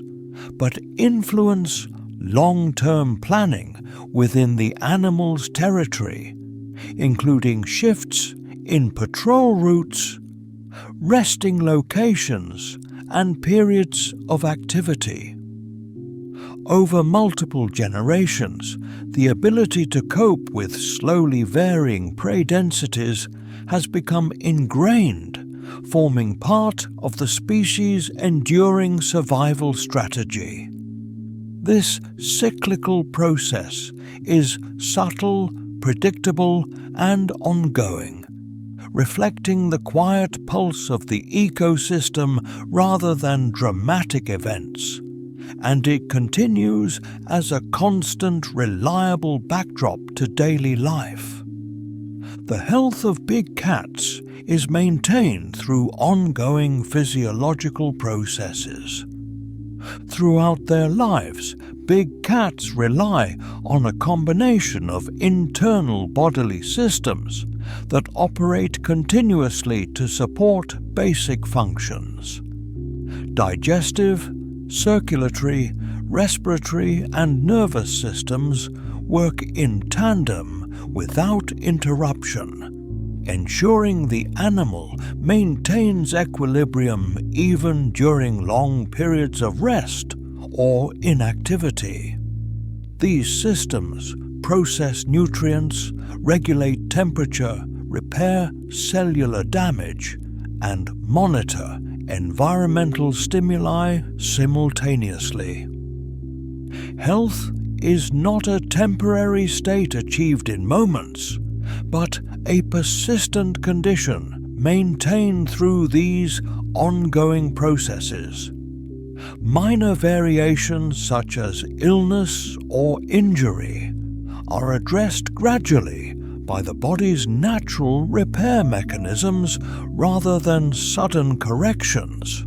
but influence long-term planning within the animal's territory, including shifts in patrol routes, resting locations, and periods of activity. Over multiple generations, the ability to cope with slowly varying prey densities has become ingrained, forming part of the species' enduring survival strategy. This cyclical process is subtle, predictable, and ongoing, reflecting the quiet pulse of the ecosystem rather than dramatic events, and it continues as a constant, reliable backdrop to daily life. The health of big cats is maintained through ongoing physiological processes. Throughout their lives, big cats rely on a combination of internal bodily systems that operate continuously to support basic functions. Digestive, circulatory, respiratory, and nervous systems work in tandem without interruption, ensuring the animal maintains equilibrium even during long periods of rest or inactivity. These systems process nutrients, regulate temperature, repair cellular damage, and monitor environmental stimuli simultaneously. Health is not a temporary state achieved in moments, but a persistent condition maintained through these ongoing processes. Minor variations such as illness or injury are addressed gradually by the body's natural repair mechanisms rather than sudden corrections.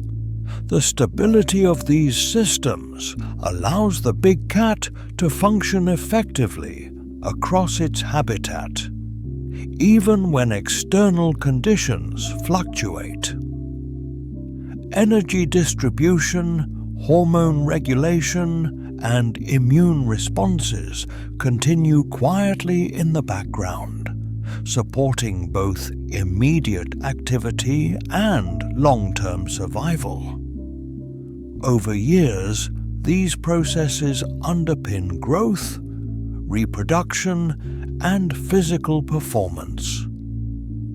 The stability of these systems allows the big cat to function effectively across its habitat, even when external conditions fluctuate. Energy distribution, hormone regulation, and immune responses continue quietly in the background, supporting both immediate activity and long-term survival. Over years, these processes underpin growth, reproduction, and physical performance.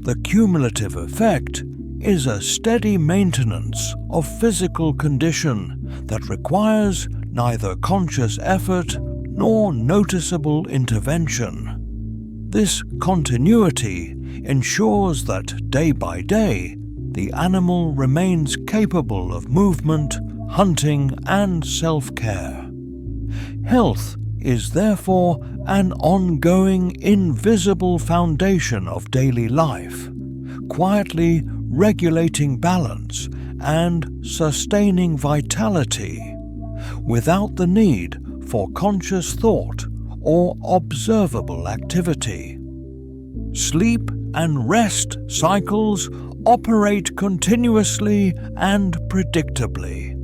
The cumulative effect is a steady maintenance of physical condition that requires neither conscious effort nor noticeable intervention. This continuity ensures that day by day the animal remains capable of movement, hunting, and self-care. Health is therefore an ongoing, invisible foundation of daily life, quietly regulating balance and sustaining vitality, without the need for conscious thought or observable activity. Sleep and rest cycles operate continuously and predictably.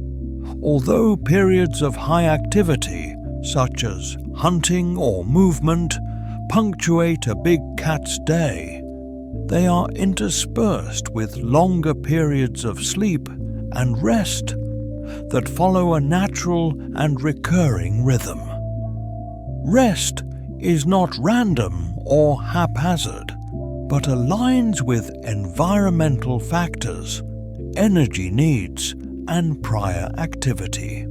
Although periods of high activity, such as hunting or movement, punctuate a big cat's day, they are interspersed with longer periods of sleep and rest that follow a natural and recurring rhythm. Rest is not random or haphazard, but aligns with environmental factors, energy needs, and prior activity.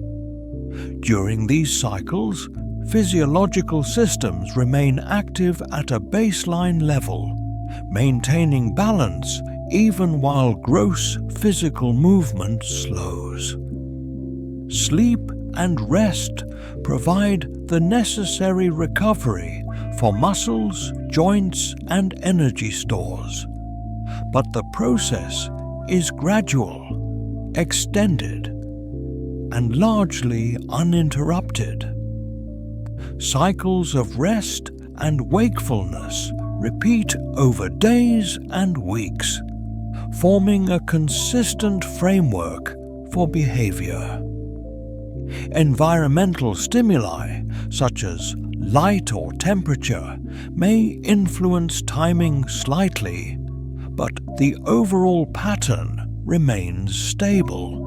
During these cycles, physiological systems remain active at a baseline level, maintaining balance even while gross physical movement slows. Sleep and rest provide the necessary recovery for muscles, joints, and energy stores. But the process is gradual, extended, and largely uninterrupted. Cycles of rest and wakefulness repeat over days and weeks, forming a consistent framework for behavior. Environmental stimuli, such as light or temperature, may influence timing slightly, but the overall pattern remains stable.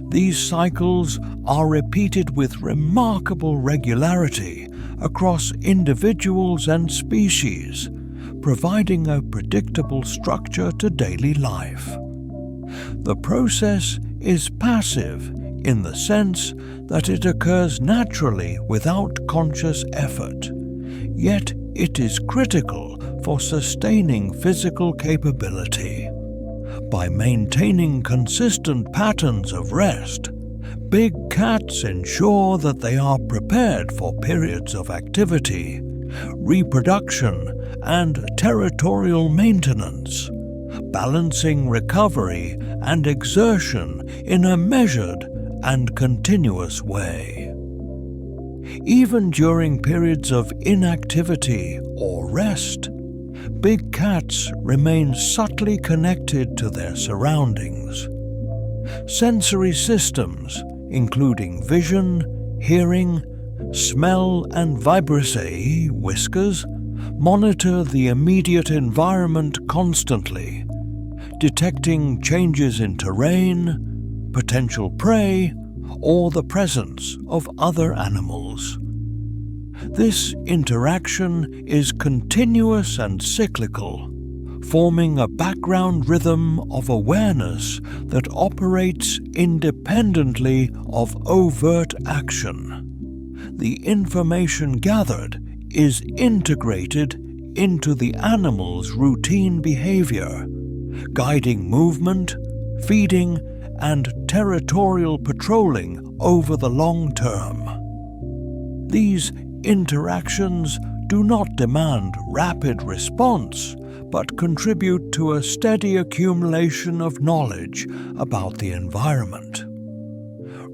These cycles are repeated with remarkable regularity across individuals and species, providing a predictable structure to daily life. The process is passive in the sense that it occurs naturally without conscious effort, yet it is critical for sustaining physical capability. By maintaining consistent patterns of rest, big cats ensure that they are prepared for periods of activity, reproduction, and territorial maintenance, balancing recovery and exertion in a measured and continuous way. Even during periods of inactivity or rest, big cats remain subtly connected to their surroundings. Sensory systems, including vision, hearing, smell, and vibrissae whiskers, monitor the immediate environment constantly, detecting changes in terrain, potential prey, or the presence of other animals. This interaction is continuous and cyclical, forming a background rhythm of awareness that operates independently of overt action. The information gathered is integrated into the animal's routine behavior, guiding movement, feeding, and territorial patrolling over the long term. These interactions do not demand rapid response, but contribute to a steady accumulation of knowledge about the environment.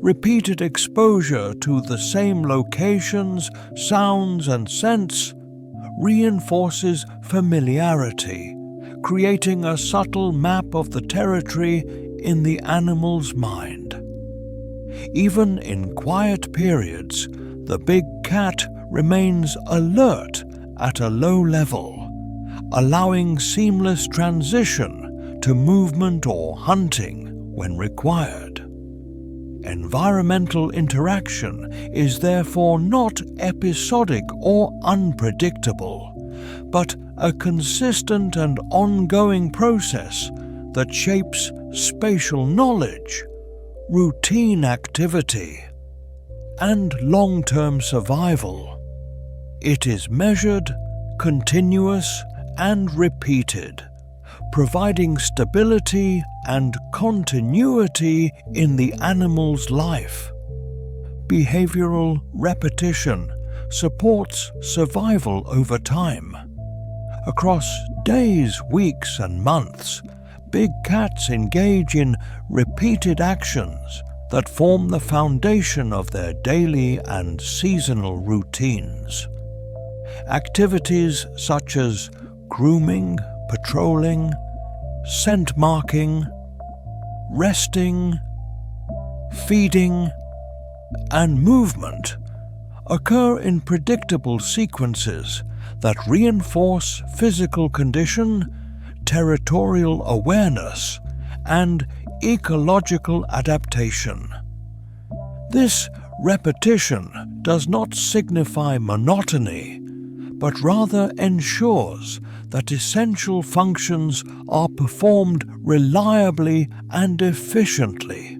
Repeated exposure to the same locations, sounds, and scents reinforces familiarity, creating a subtle map of the territory in the animal's mind. Even in quiet periods, the big cat remains alert at a low level, allowing seamless transition to movement or hunting when required. Environmental interaction is therefore not episodic or unpredictable, but a consistent and ongoing process that shapes spatial knowledge, routine activity, and long-term survival. It is measured, continuous, and repeated, providing stability and continuity in the animal's life. Behavioral repetition supports survival over time. Across days, weeks, and months, big cats engage in repeated actions that form the foundation of their daily and seasonal routines. Activities such as grooming, patrolling, scent marking, resting, feeding, and movement occur in predictable sequences that reinforce physical condition, territorial awareness, and ecological adaptation. This repetition does not signify monotony, but rather ensures that essential functions are performed reliably and efficiently.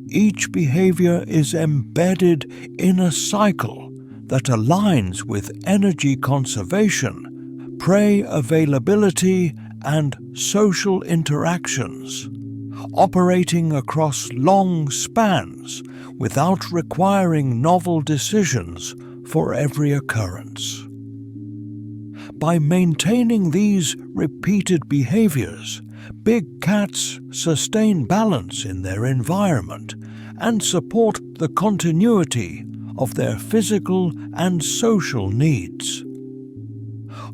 Each behavior is embedded in a cycle that aligns with energy conservation, prey availability, and social interactions, operating across long spans without requiring novel decisions for every occurrence. By maintaining these repeated behaviors, big cats sustain balance in their environment and support the continuity of their physical and social needs.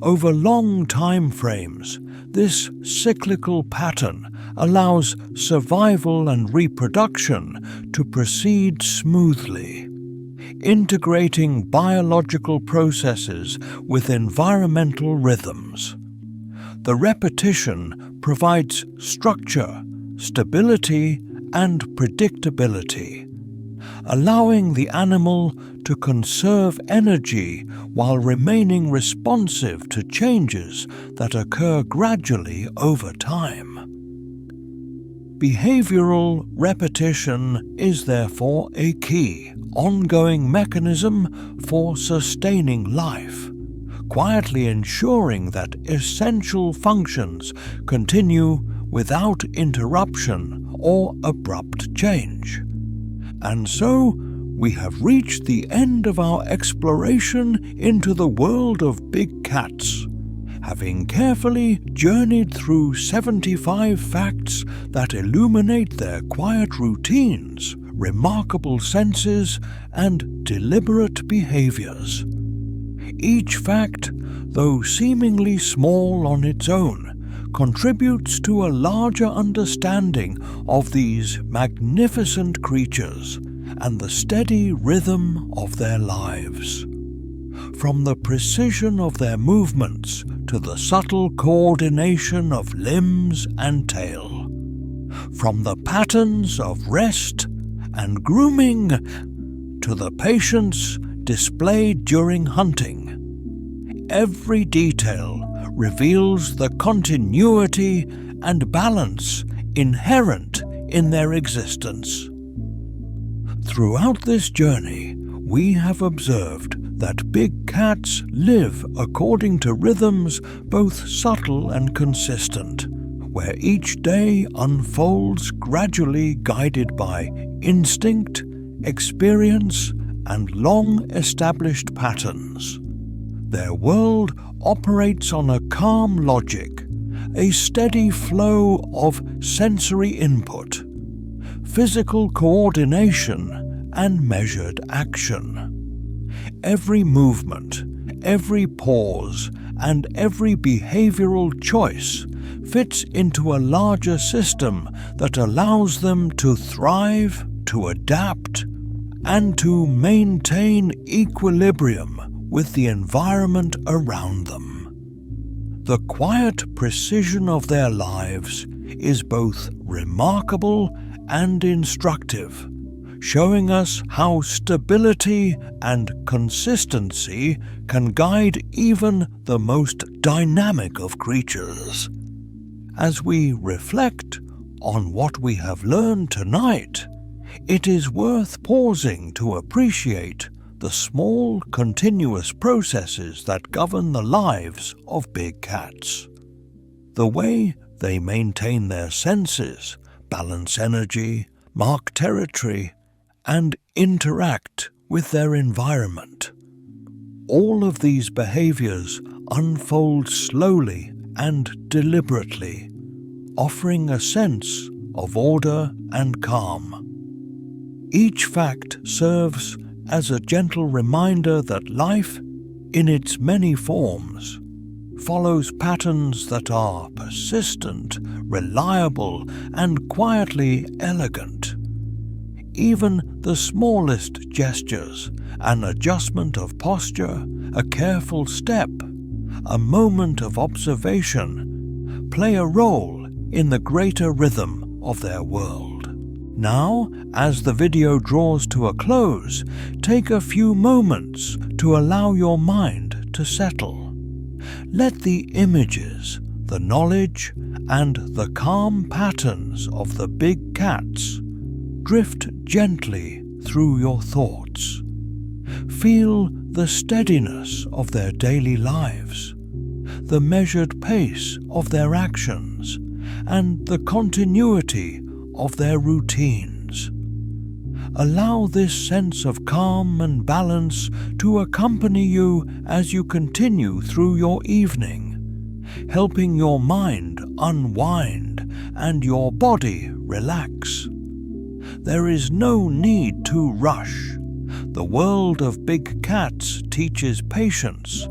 Over long time frames, this cyclical pattern allows survival and reproduction to proceed smoothly, integrating biological processes with environmental rhythms. The repetition provides structure, stability, and predictability, allowing the animal to conserve energy while remaining responsive to changes that occur gradually over time. Behavioral repetition is therefore a key, ongoing mechanism for sustaining life, quietly ensuring that essential functions continue without interruption or abrupt change. And so, we have reached the end of our exploration into the world of big cats, having carefully journeyed through 75 facts that illuminate their quiet routines, remarkable senses, and deliberate behaviors. Each fact, though seemingly small on its own, contributes to a larger understanding of these magnificent creatures and the steady rhythm of their lives. From the precision of their movements to the subtle coordination of limbs and tail, from the patterns of rest and grooming to the patience displayed during hunting, every detail reveals the continuity and balance inherent in their existence. Throughout this journey, we have observed that big cats live according to rhythms both subtle and consistent, where each day unfolds gradually guided by instinct, experience, and long-established patterns. Their world operates on a calm logic, a steady flow of sensory input, physical coordination, and measured action. Every movement, every pause, and every behavioral choice fits into a larger system that allows them to thrive, to adapt, and to maintain equilibrium with the environment around them. The quiet precision of their lives is both remarkable and instructive, showing us how stability and consistency can guide even the most dynamic of creatures. As we reflect on what we have learned tonight, it is worth pausing to appreciate the small, continuous processes that govern the lives of big cats. The way they maintain their senses, balance energy, mark territory, and interact with their environment. All of these behaviors unfold slowly and deliberately, offering a sense of order and calm. Each fact serves as a gentle reminder that life, in its many forms, follows patterns that are persistent, reliable, and quietly elegant. Even the smallest gestures, an adjustment of posture, a careful step, a moment of observation, play a role in the greater rhythm of their world. Now, as the video draws to a close, take a few moments to allow your mind to settle. Let the images, the knowledge, and the calm patterns of the big cats drift gently through your thoughts. Feel the steadiness of their daily lives, the measured pace of their actions, and the continuity of their routines. Allow this sense of calm and balance to accompany you as you continue through your evening, helping your mind unwind and your body relax. There is no need to rush. The world of big cats teaches patience,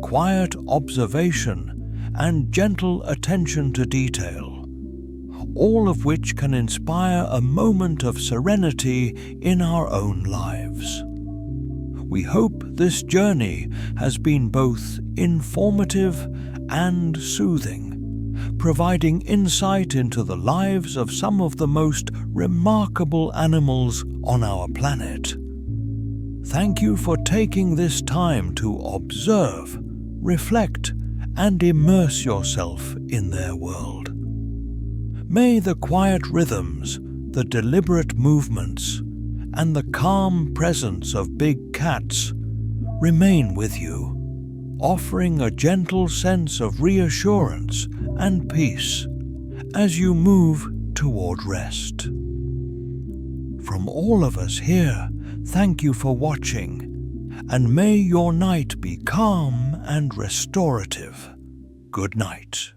quiet observation, and gentle attention to detail, all of which can inspire a moment of serenity in our own lives. We hope this journey has been both informative and soothing, providing insight into the lives of some of the most remarkable animals on our planet. Thank you for taking this time to observe, reflect, and immerse yourself in their world. May the quiet rhythms, the deliberate movements, and the calm presence of big cats remain with you, offering a gentle sense of reassurance and peace as you move toward rest. From all of us here, thank you for watching, and may your night be calm and restorative. Good night.